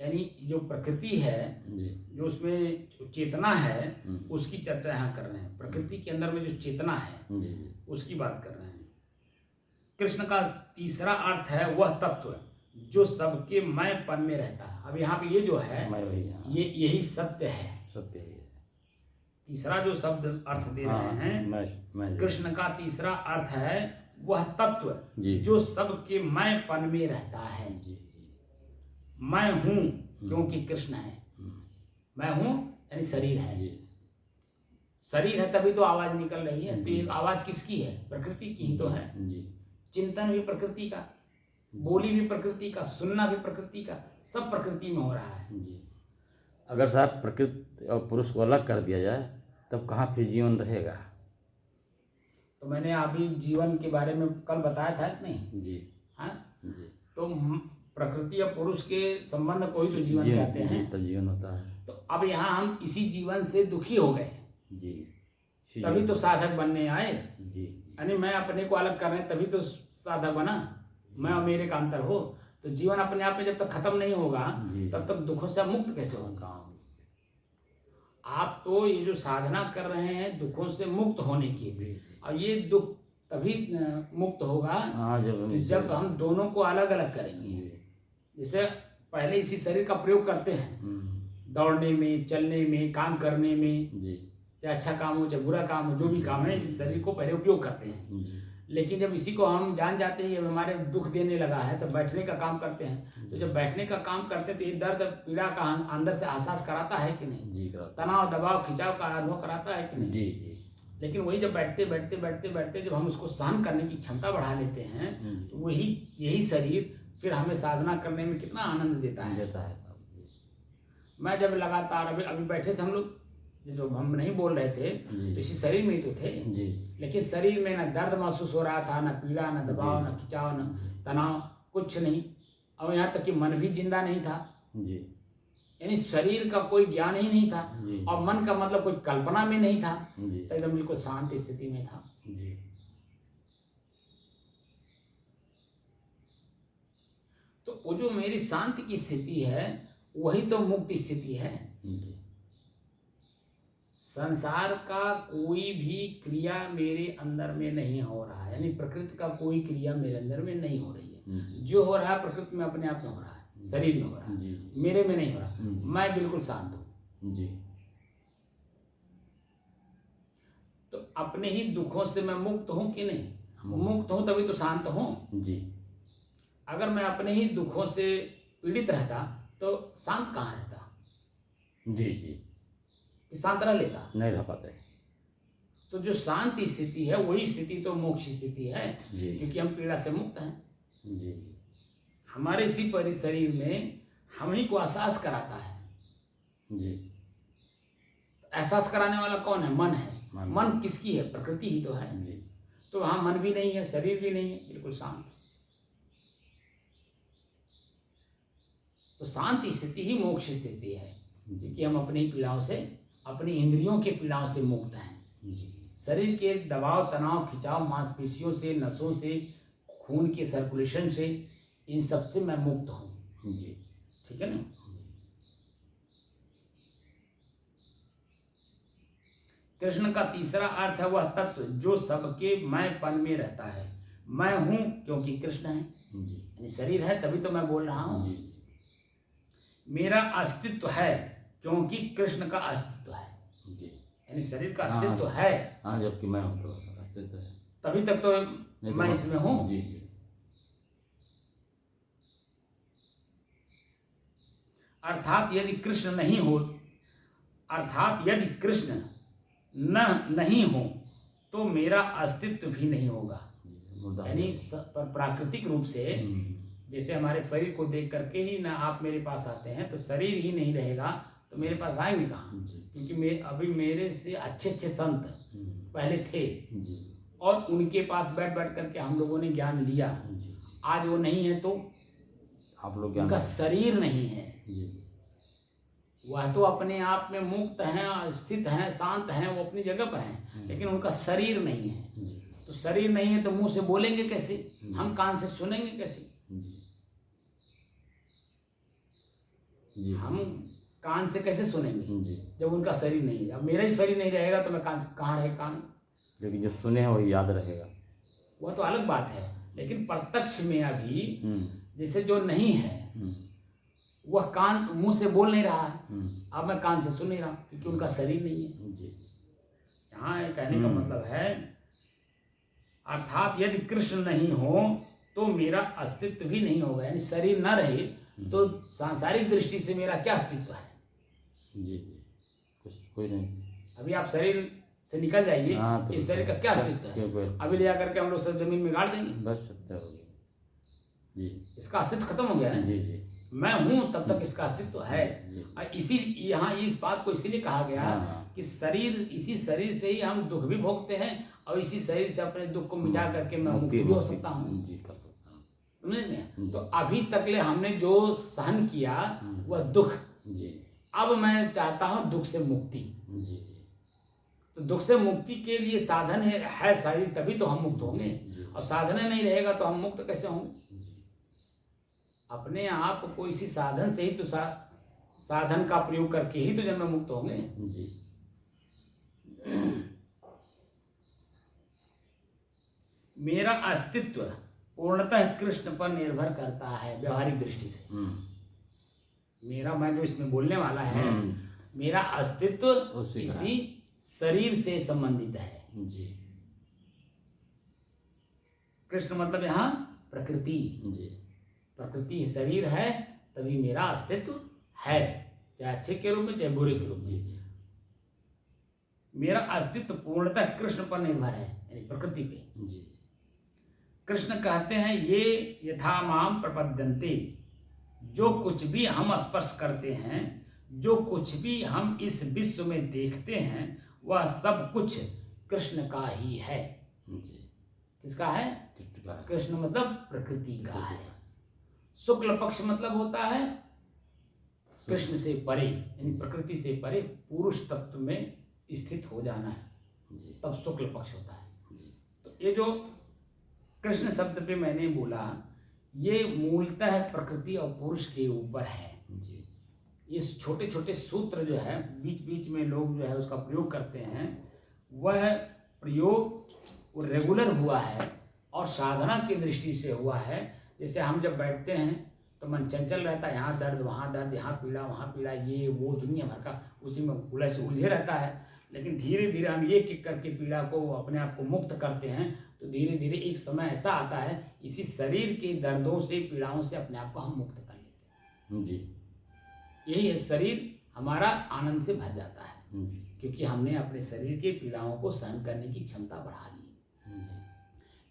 यानी जो प्रकृति है, जी। जो उसमें चेतना है, उसकी चर्चा यहाँ कर रहे हैं। प्रकृति के अंदर में जो चेतना है जी। जी। उसकी बात कर रहे हैं। कृष्ण का तीसरा अर्थ है वह तत्व जो सबके मैंपन में रहता है। अब यहाँ पे ये जो है मैं वही, हाँ। ये यही सत्य है। सत्य ही है। तीसरा जो शब्द अर्थ दे रहे हैं, मैं कृष्ण का तीसरा अर्थ है वह तत्व जी। जो सबके मैंपन में रहता है। जी। जी। मैं हूँ क्योंकि कृष्ण है। मैं हूँ यानी शरीर है। जी। शरीर है तभी तो आवाज निकल रही है। तो जी। ये आवाज किसकी है? प्रकृति की ही तो है। जी। चिंतन भी प्रकृति का, बोली भी प्रकृति का, सुनना भी प्रकृति का, सब प्रकृति में हो रहा है। जी। अगर साहब प्रकृति और पुरुष को अलग कर दिया जाए तब कहाँ फिर जीवन रहेगा? तो मैंने अभी जीवन के बारे में कल बताया था कि नहीं? जी। हाँ, जी। तो प्रकृति और पुरुष के संबंध को ही तो जीवन कहते हैं। तब जीवन होता है। तो अब यहाँ हम इसी जीवन से दुखी हो गए, जी तभी तो साधक बनने आए। जी यानी मैं अपने को अलग कर रहे तभी तो साधक बना, मैं और मेरे का अंतर हो। तो जीवन अपने आप में जब तक खत्म नहीं होगा जी। तब तक दुखों से मुक्त कैसे होगा? काम आप तो ये जो साधना कर रहे हैं दुखों से मुक्त होने की, जी और ये दुख तभी मुक्त होगा हाँ जब हम दोनों को अलग अलग करेंगे। जी जैसे पहले इसी शरीर का प्रयोग करते हैं दौड़ने में, चलने में, काम करने में, जी चाहे अच्छा काम हो चाहे बुरा काम हो, जो भी काम है इस शरीर को पहले उपयोग करते हैं। जी लेकिन जब इसी को हम जान जाते हैं ये हमारे दुख देने लगा है तो बैठने का काम करते हैं। तो जब बैठने का काम करते हैं तो ये दर्द पीड़ा का अंदर से एहसास कराता है कि नहीं? जी कराता तनाव, दबाव, खिंचाव का अनुभव कराता है कि नहीं? जी जी लेकिन वही जब बैठते बैठते बैठते बैठते जब हम उसको सहन करने की क्षमता बढ़ा लेते हैं तो वही यही शरीर फिर हमें साधना करने में कितना आनंद देता है। देता है साहब जी मैं जब लगातार अभी बैठे थे हम लोग, जो हम नहीं बोल रहे थे जी। तो इसी शरीर में ही तो थे, जी लेकिन शरीर में ना दर्द महसूस हो रहा था, ना पीड़ा, ना दबाव, ना खिंचाव, ना तनाव, कुछ नहीं। और यहाँ तक कि मन भी जिंदा नहीं था, जी यानी शरीर का कोई ज्ञान ही नहीं था जी और मन का मतलब कोई कल्पना में नहीं था, जी तो एकदम बिल्कुल शांत स्थिति में था। जी तो वो जो मेरी शांति की स्थिति है वही तो मुक्त स्थिति है। जी संसार का कोई भी क्रिया मेरे अंदर में नहीं हो रहा है, यानी प्रकृति का कोई क्रिया मेरे अंदर में नहीं हो रही है। जी जो हो रहा है प्रकृति में अपने आप में हो रहा है, शरीर में हो रहा है, जी मेरे में नहीं हो रहा। मैं बिल्कुल शांत हूँ। जी तो अपने ही दुखों से मैं मुक्त हूँ कि नहीं? मुक्त हूँ तभी तो शांत हूँ। जी अगर मैं अपने ही दुखों से पीड़ित रहता तो शांत कहाँ रहता? जी जी कि शांत रह लेता? नहीं रह पाते। तो जो शांत स्थिति है वही स्थिति तो मोक्ष स्थिति है, जी क्योंकि हम पीड़ा से मुक्त हैं। जी हमारे इसी शरीर में हम ही को एहसास कराता है। जी एहसास कराने वाला कौन है? मन है। मन। मन किसकी है? प्रकृति ही तो है। जी तो वहाँ मन भी नहीं है, शरीर भी नहीं है, बिल्कुल शांत। तो शांत स्थिति ही मोक्ष स्थिति है, क्योंकि हम अपनी पीड़ाओं से, अपनी इंद्रियों के पीड़ाओं से मुक्त हैं। जी शरीर के दबाव, तनाव, खिंचाव, मांसपेशियों से, नसों से, खून के सर्कुलेशन से, इन सब से मैं मुक्त हूँ। जी ठीक है ना? कृष्ण का तीसरा अर्थ है वह तत्व जो सबके मैंपन में रहता है। मैं हूँ क्योंकि कृष्ण है, जी यानी शरीर है तभी तो मैं बोल रहा हूँ। जी मेरा अस्तित्व है क्योंकि कृष्ण का अस्तित्व है, जी यानी शरीर का अस्तित्व है हाँ जबकि मैं हूँ तो अस्तित्व है। तभी तक तो नहीं तो मैं इसमें हूँ। जी जी अर्थात यदि कृष्ण नहीं हो, अर्थात यदि कृष्ण नहीं हो तो मेरा अस्तित्व भी नहीं होगा। मुर्दा यानी प्राकृतिक रूप से जैसे हमारे शरीर को देख करके ही ना आप मेरे पास आते हैं, तो शरीर ही नहीं रहेगा तो मेरे पास आएंगे कहाँ? जी क्योंकि अभी मेरे से अच्छे अच्छे संत पहले थे जी और उनके पास बैठ बैठ करके हम लोगों ने ज्ञान लिया। जी आज वो नहीं है तो आप लोग उनका क्या शरीर नहीं है, जी वह तो अपने आप में मुक्त हैं, स्थित हैं, शांत हैं, वो अपनी जगह पर हैं, लेकिन उनका शरीर नहीं है। जी तो शरीर नहीं है तो मुंह से बोलेंगे कैसे? हम कान से सुनेंगे कैसे? जी जी हम कान से कैसे सुनेंगे जी जब उनका शरीर नहीं है? अब मेरा ही शरीर नहीं रहेगा तो मैं कान कहाँ रहे कान? लेकिन जो सुने हैं वही याद रहेगा। वह तो अलग बात है, लेकिन प्रत्यक्ष में अभी जैसे जो नहीं है वह कान मुंह से बोल नहीं रहा है, अब मैं कान से सुन नहीं रहा हूँ क्योंकि उनका शरीर नहीं है। जी यहाँ ये कहने का मतलब है अर्थात यदि कृष्ण नहीं हो तो मेरा अस्तित्व भी नहीं होगा, यानी शरीर न रहे तो सांसारिक दृष्टि से मेरा क्या अस्तित्व है? जी जी कुछ कोई नहीं। अभी आप शरीर से निकल जाइए, हाँ, तो इस शरीर का क्या अस्तित्व है? कोई अस्तित्व अभी ले जाकर के हम लोग सब जमीन में गाड़ देंगे, बस सकता हो गया। जी इसका अस्तित्व खत्म हो गया है। जी जी मैं हूँ तब तक इसका अस्तित्व है। जी और इसी यहाँ इस बात को इसीलिए कहा गया हाँ। कि शरीर, इसी शरीर से ही हम दुख भी भोगते हैं और इसी शरीर से अपने दुख को मिटा करके मैं मुक्त भी हो सकता हूँ। जी कर सकता हूँ। समझ में? तो अभी तकले हमने जो सहन किया वह दुख, जी अब मैं चाहता हूँ दुख से मुक्ति। जी तो दुख से मुक्ति के लिए साधन है शरीर, तभी तो हम मुक्त होंगे। जी। और साधन नहीं रहेगा तो हम मुक्त कैसे होंगे? जी अपने आप को इसी साधन से ही तो साधन का प्रयोग करके ही तो जन्म मुक्त होंगे। जी। मेरा अस्तित्व पूर्णतः कृष्ण पर निर्भर करता है व्यवहारिक दृष्टि से। मेरा, मैं जो इसमें बोलने वाला है, मेरा अस्तित्व उसी का इसी शरीर से संबंधित है। जी कृष्ण मतलब यहाँ प्रकृति। जी। प्रकृति शरीर है तभी मेरा अस्तित्व है, चाहे अच्छे के रूप में चाहे बुरे के रूप में। जी जी। मेरा अस्तित्व पूर्णतः कृष्ण पर निर्भर है, यानी प्रकृति पे। जी कृष्ण कहते हैं ये यथा माम प्रपद्यन्ते, जो कुछ भी हम स्पर्श करते हैं, जो कुछ भी हम इस विश्व में देखते हैं, वह सब कुछ कृष्ण का ही है। जी। किसका है? कृष्ण का है। कृष्ण मतलब प्रकृति का है। शुक्ल पक्ष मतलब होता है कृष्ण से परे, यानी प्रकृति से परे पुरुष तत्व में स्थित हो जाना है, जी तब शुक्ल पक्ष होता है। जी। तो ये जो कृष्ण शब्द पे मैंने बोला, ये मूलतः प्रकृति और पुरुष के ऊपर है। जी। इस छोटे छोटे सूत्र जो है बीच बीच में लोग जो है उसका प्रयोग करते हैं, वह प्रयोग वो रेगुलर हुआ है और साधना की दृष्टि से हुआ है। जैसे हम जब बैठते हैं तो मन चंचल रहता है, यहाँ दर्द वहाँ दर्द, यहाँ पीड़ा वहाँ पीड़ा, ये वो दुनिया भर का उसी में उलझे रहता है। लेकिन धीरे धीरे हम एक एक करके पीड़ा को अपने आप को मुक्त करते हैं, तो धीरे धीरे एक समय ऐसा आता है इसी शरीर के दर्दों से पीड़ाओं से अपने आप को हम मुक्त कर लेते हैं। जी। यही है, शरीर हमारा आनंद से भर जाता है जी। क्योंकि हमने अपने शरीर के पीड़ाओं को सहन करने की क्षमता बढ़ा ली। जी।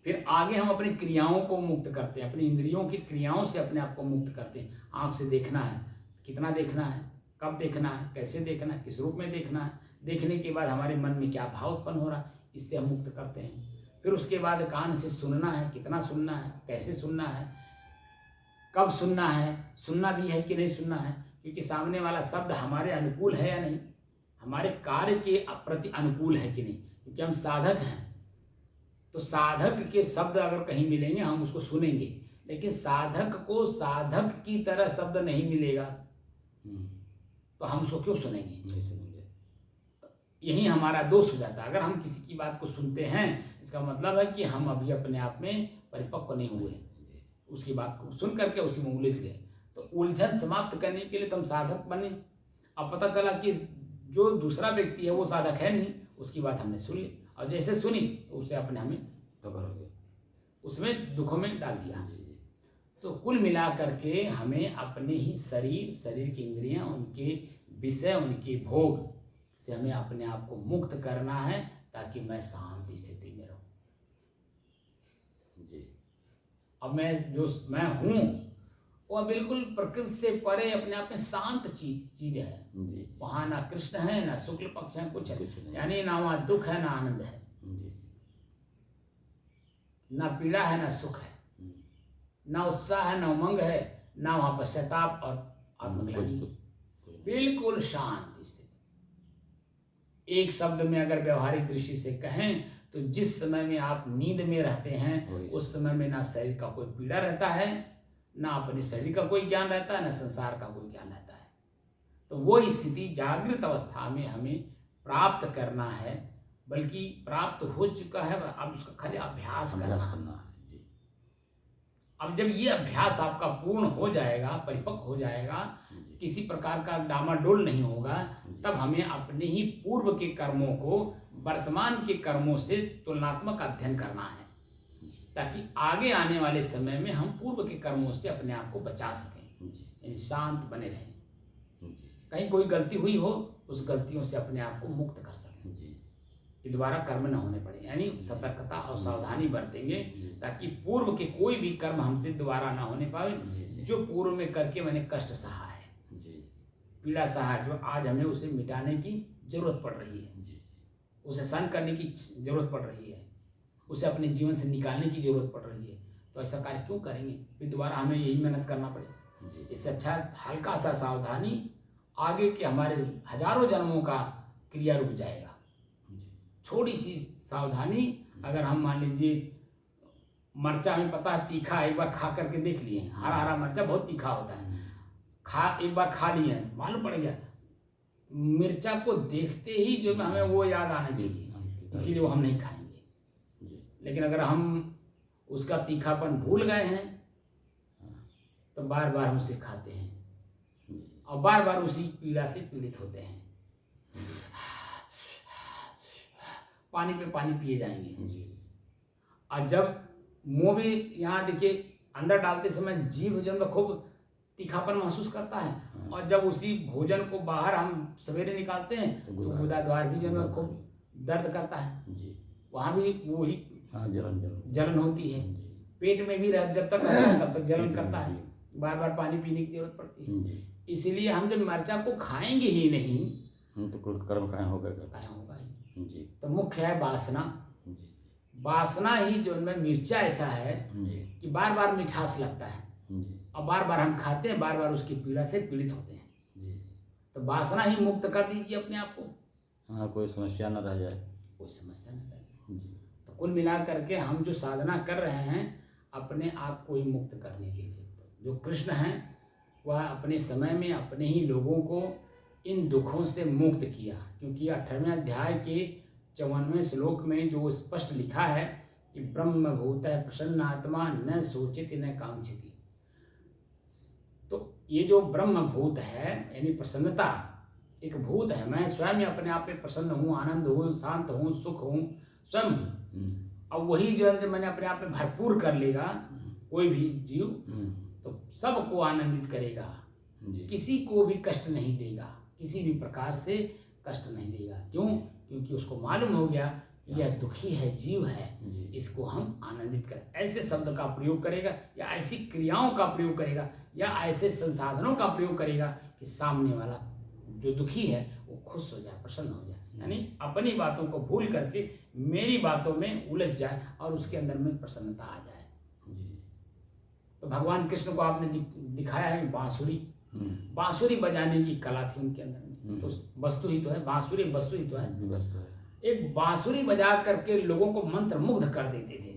फिर आगे हम अपनी क्रियाओं को मुक्त करते हैं, अपनी इंद्रियों की क्रियाओं से अपने आप को मुक्त करते हैं। आँख से देखना है, कितना देखना है, कब देखना है, कैसे देखना है, किस रूप में देखना है, देखने के बाद हमारे मन में क्या भाव उत्पन्न हो रहा है, इससे हम मुक्त करते हैं। फिर उसके बाद कान से सुनना है, कितना सुनना है, कैसे सुनना है, कब सुनना है, सुनना भी है कि नहीं सुनना है, क्योंकि सामने वाला शब्द हमारे अनुकूल है या नहीं, हमारे कार्य के प्रति अनुकूल है कि नहीं, क्योंकि हम साधक हैं। तो साधक के शब्द अगर कहीं मिलेंगे हम उसको सुनेंगे, लेकिन साधक को साधक की तरह शब्द नहीं मिलेगा तो हम उसको क्यों सुनेंगे? नहीं सुनेंगे। यही हमारा दोष हो जाता है। अगर हम किसी की बात को सुनते हैं, इसका मतलब है कि हम अभी अपने आप में परिपक्व नहीं हुए, उसकी बात को सुन करके उसी में उलझ गए। तो उलझन समाप्त करने के लिए तो हम साधक बने। अब पता चला कि जो दूसरा व्यक्ति है वो साधक है नहीं, उसकी बात हमने सुन ली, और जैसे सुनी तो उसे अपने हमें पकड़ हो गया, उसमें दुखों में डाल दिया। जी जी। तो कुल मिला करके हमें अपने ही शरीर की इंद्रियां, उनके विषय, उनके भोग से हमें अपने आप को मुक्त करना है, ताकि मैं शांति स्थिति में रहूं। जी। अब मैं हूँ वह बिल्कुल प्रकृति से परे अपने आप में शांत चीज है। जी। वहाँ ना कृष्ण है, ना शुक्ल पक्ष है, कुछ कुछ है, नहीं। यानी ना वहाँ दुख है ना आनंद है, जी। ना पीड़ा है ना सुख है, ना उत्साह है ना उमंग है, ना वहाँ पश्चाताप और आत्मग्लानि, बिल्कुल शांत स्थिति। एक शब्द में अगर व्यवहारिक दृष्टि से कहें तो जिस समय में आप नींद में रहते हैं उस समय में ना शरीर का कोई पीड़ा रहता है, ना अपने शरीर का कोई ज्ञान रहता है, ना संसार का कोई ज्ञान रहता है। तो वो स्थिति जागृत अवस्था में हमें प्राप्त करना है, बल्कि प्राप्त हो चुका है, अब उसका खाली अभ्यास करना है। जी। अब जब ये अभ्यास आपका पूर्ण हो जाएगा, परिपक्व हो जाएगा, किसी प्रकार का डामाडोल नहीं होगा, तब हमें अपने ही पूर्व के कर्मों को वर्तमान के कर्मों से तुलनात्मक अध्ययन करना है, ताकि आगे आने वाले समय में हम पूर्व के कर्मों से अपने आप को बचा सकें, यानी शांत बने रहें। कहीं कोई गलती हुई हो, उस गलतियों से अपने आप को मुक्त कर सकें कि दोबारा कर्म न होने पड़े, यानी सतर्कता और सावधानी बरतेंगे, ताकि पूर्व के कोई भी कर्म हमसे दोबारा ना होने पाए। जो पूर्व में करके मैंने कष्ट सहा है, पीड़ा सहा, जो आज हमें उसे मिटाने की जरूरत पड़ रही है, उसे सहन करने की जरूरत पड़ रही है, उसे अपने जीवन से निकालने की जरूरत पड़ रही है, तो ऐसा कार्य क्यों करेंगे फिर दोबारा हमें यही मेहनत करना पड़े। इससे अच्छा हल्का सा सावधानी आगे के हमारे हजारों जन्मों का क्रिया रुक जाएगा। थोड़ी सी सावधानी, अगर हम मान लीजिए मरचा हमें पता है तीखा है, एक बार खा करके देख लिए, हरा हरा मरचा बहुत तीखा होता है, एक बार खा लिए हैं, मालूम पड़ गया, मिर्चा को देखते ही जो हमें वो याद आना चाहिए, इसीलिए वो हम नहीं खाएंगे। लेकिन अगर हम उसका तीखापन भूल गए हैं तो बार बार हम उसे खाते हैं और बार बार उसी पीड़ा से पीड़ित होते हैं। पानी पे पानी पिए जाएंगे। और जब मुंह भी यहाँ देखिए अंदर डालते समय जीभ जो है खूब तीखापन महसूस करता है, और जब उसी भोजन को बाहर हम सवेरे निकालते हैं तो गुदा द्वार भी जो है खूब दर्द करता है, वहाँ भी वही जलन होती है। पेट में भी जब तक तब तक जलन करता है, बार बार पानी पीने की जरूरत पड़ती है। इसीलिए हम जब मिर्चा को खाएंगे ही नहीं तो कर्म काहे होगा ही। जी। तो मुख्य है वासना। वासना ही जो उनमें मिर्चा ऐसा है कि बार बार मिठास लगता है और बार बार हम खाते हैं, बार बार उसकी पीड़ा से पीड़ित होते हैं। तो वासना ही मुक्त कर दीजिए अपने आप को। हाँ, कोई समस्या न रह जाए। कोई समस्या न रहे। तो कुल मिला करके हम जो साधना कर रहे हैं अपने आप को ही मुक्त करने के लिए, जो कृष्ण हैं वह अपने समय में अपने ही लोगों को इन दुखों से मुक्त किया। क्योंकि 18वें अध्याय के 54वें श्लोक में जो स्पष्ट लिखा है कि ब्रह्म भूतः प्रसन्न आत्मा न सोचित न कांक्षिति। तो ये जो ब्रह्म भूत है यानी प्रसन्नता एक भूत है। मैं स्वयं अपने आप में प्रसन्न हूँ, आनंद हूँ, शांत हूँ, सुख हूँ, स्वयं हूँ। अब वही जो है मैंने अपने आप में भरपूर कर लेगा कोई भी जीव तो सबको आनंदित करेगा, किसी को भी कष्ट नहीं देगा, किसी भी प्रकार से कष्ट नहीं देगा। क्यों? क्योंकि उसको मालूम हो गया यह दुखी है, जीव है, इसको हम आनंदित करें। ऐसे शब्द का प्रयोग करेगा या ऐसी क्रियाओं का प्रयोग करेगा या ऐसे संसाधनों का प्रयोग करेगा कि सामने वाला जो दुखी है वो खुश हो जाए, प्रसन्न हो जाए, यानी अपनी बातों को भूल करके मेरी बातों में उलझ जाए और उसके अंदर में प्रसन्नता आ जाए। तो भगवान कृष्ण को आपने दिखाया है बांसुरी बजाने की कला थी उनके अंदर में। तो वस्तु ही तो है बांसुरी, वस्तु ही तो है। एक बांसुरी बजा करके लोगों को मंत्र मुग्ध कर देते थे,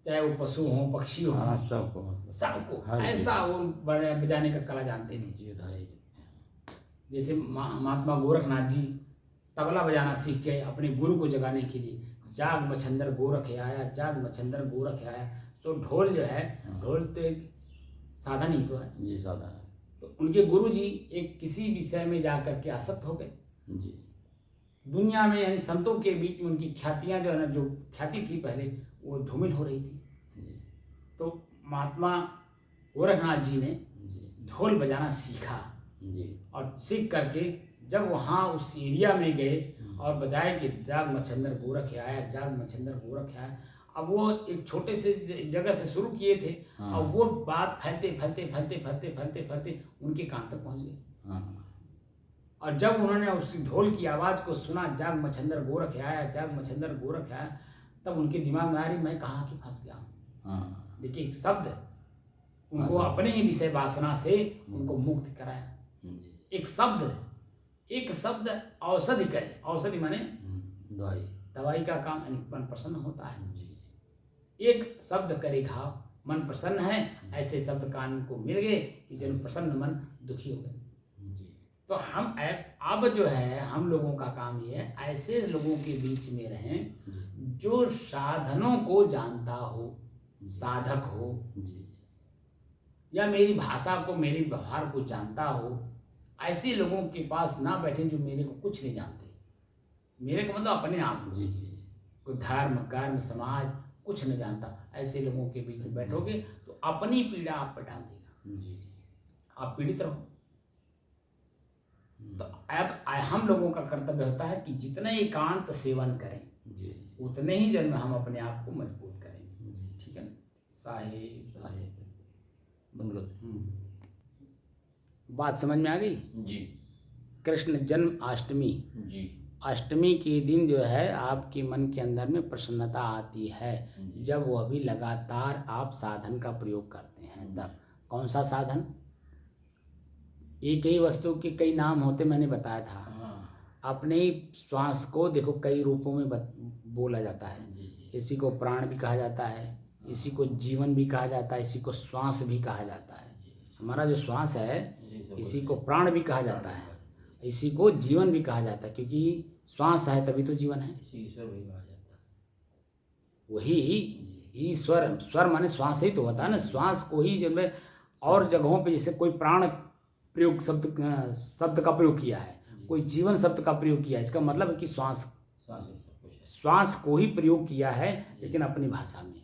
चाहे वो पशु हो पक्षी हो, सबको ऐसा वो बजाने का कला जानते थे। जैसे महात्मा गोरखनाथ जी तबला बजाना सीख गए अपने गुरु को जगाने के लिए। जाग मच्छंदर गोरख आया, जाग मच्छंदर गोरख आया। तो ढोल जो है, ढोल तो एक साधन ही तो है जी, साधन है। तो उनके गुरु जी एक किसी विषय में जा करके आसक्त हो गए जी। दुनिया में यानी संतों के बीच में उनकी ख्यातियाँ जो है ना, जो ख्याति थी पहले वो धूमिल हो रही थी। तो महात्मा गोरखनाथ जी ने ढोल बजाना सीखा और सीख करके जब वहाँ उस एरिया में गए और बजाए कि जाग मच्छंदर गोरख आया, जाग मच्छंदर गोरख आया। अब वो एक छोटे से जगह से शुरू किए थे और वो बात फैलते फैलते फैलते फैलते फैलते फैलते उनके कान तक पहुँच गई। और जब उन्होंने उस ढोल की आवाज़ को सुना, जाग मच्छंदर गोरख आया, जाग मच्छंदर गोरख आया, तब उनके दिमाग में आ रही मैं कहाँ की फंस गया हूँ। देखिए एक शब्द उनको अपने ही विषय वासना से उनको मुक्त कराया। एक शब्द औषधि करे, औषधि माने दवाई का काम, यानी मन प्रसन्न होता है। एक शब्द करे घाव, मन प्रसन्न है, ऐसे शब्द कान को मिल गए कि जन प्रसन्न मन दुखी हो गए। तो हम अब जो है हम लोगों का काम ये है ऐसे लोगों के बीच में रहें जो साधनों को जानता हो, साधक हो, या मेरी भाषा को मेरी व्यवहार को जानता हो। ऐसे लोगों के पास ना बैठे जो मेरे को कुछ नहीं जानते। मेरे को मतलब अपने आप को, कोई धर्म कर्म समाज कुछ नहीं जानता। ऐसे लोगों के बीच में बैठोगे तो अपनी पीड़ा आप पर डाल देगा, आप पीड़ित रहो। तो अब हम लोगों का कर्तव्य होता है कि जितना एकांत सेवन करें उतने ही जन्म हम अपने आप को मजबूत करेंगे। ठीक है ना? साहेब बात समझ में आ गई जी। कृष्ण जन्म अष्टमी जी, अष्टमी के दिन जो है आपके मन के अंदर में प्रसन्नता आती है जब वह भी लगातार आप साधन का प्रयोग करते हैं। तब कौन सा साधन? एक ही वस्तु के कई नाम होते, मैंने बताया था। हाँ अपने ही श्वास को देखो कई रूपों में बोला जाता है। जी जी इसी को प्राण भी कहा जाता है, इसी को जीवन भी कहा जाता है, इसी को श्वास भी कहा जाता है। हमारा जो श्वास है इसी को प्राण भी कहा जाता है, इसी को जीवन भी कहा जाता है, क्योंकि श्वास है तभी तो जीवन है। इसी ईश्वर भी कहा जाता है। वही ईश्वर, स्वर माने श्वास ही तो होता है ना। श्वास को ही जिनमें और जगहों पे जैसे कोई प्राण प्रयोग शब्द का प्रयोग किया है, कोई जीवन शब्द का प्रयोग किया है, इसका मतलब है कि श्वास श्वास को ही प्रयोग किया है, लेकिन अपनी भाषा में,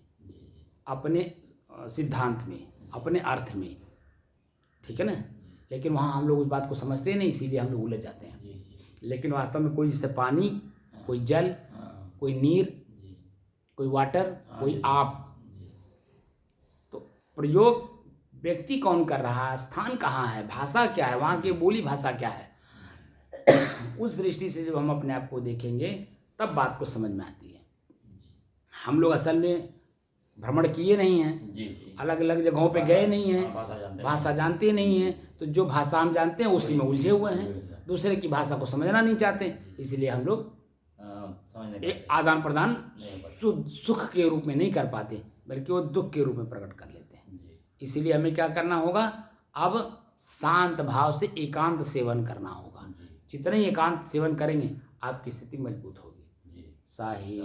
अपने सिद्धांत में, अपने अर्थ में, ठीक है ना। लेकिन वहाँ हम लोग उस बात को समझते नहीं, इसीलिए हम लोग उलझ जाते हैं। लेकिन वास्तव में कोई जैसे पानी, कोई जल, कोई नीर, कोई वाटर, कोई आप, तो प्रयोग व्यक्ति कौन कर रहा है, स्थान कहाँ है, भाषा क्या है, वहाँ की बोली भाषा क्या है, उस दृष्टि से जब हम अपने आप को देखेंगे तब बात को समझ में आती है। हम लोग असल में भ्रमण किए नहीं हैं, जी जी अलग अलग जगहों पे गए नहीं हैं, भाषा जानते नहीं हैं, तो जो भाषा हम जानते हैं उसी में उलझे हुए हैं, दूसरे की भाषा को समझना नहीं चाहते। इसलिए हम लोग एक आदान प्रदान सुख के रूप में नहीं कर पाते, बल्कि वो दुख के रूप में प्रकट कर लेते हैं। इसीलिए हमें क्या करना होगा, अब शांत भाव से एकांत सेवन करना होगा। जितना ही एकांत सेवन करेंगे आपकी स्थिति मजबूत होगी। साहिब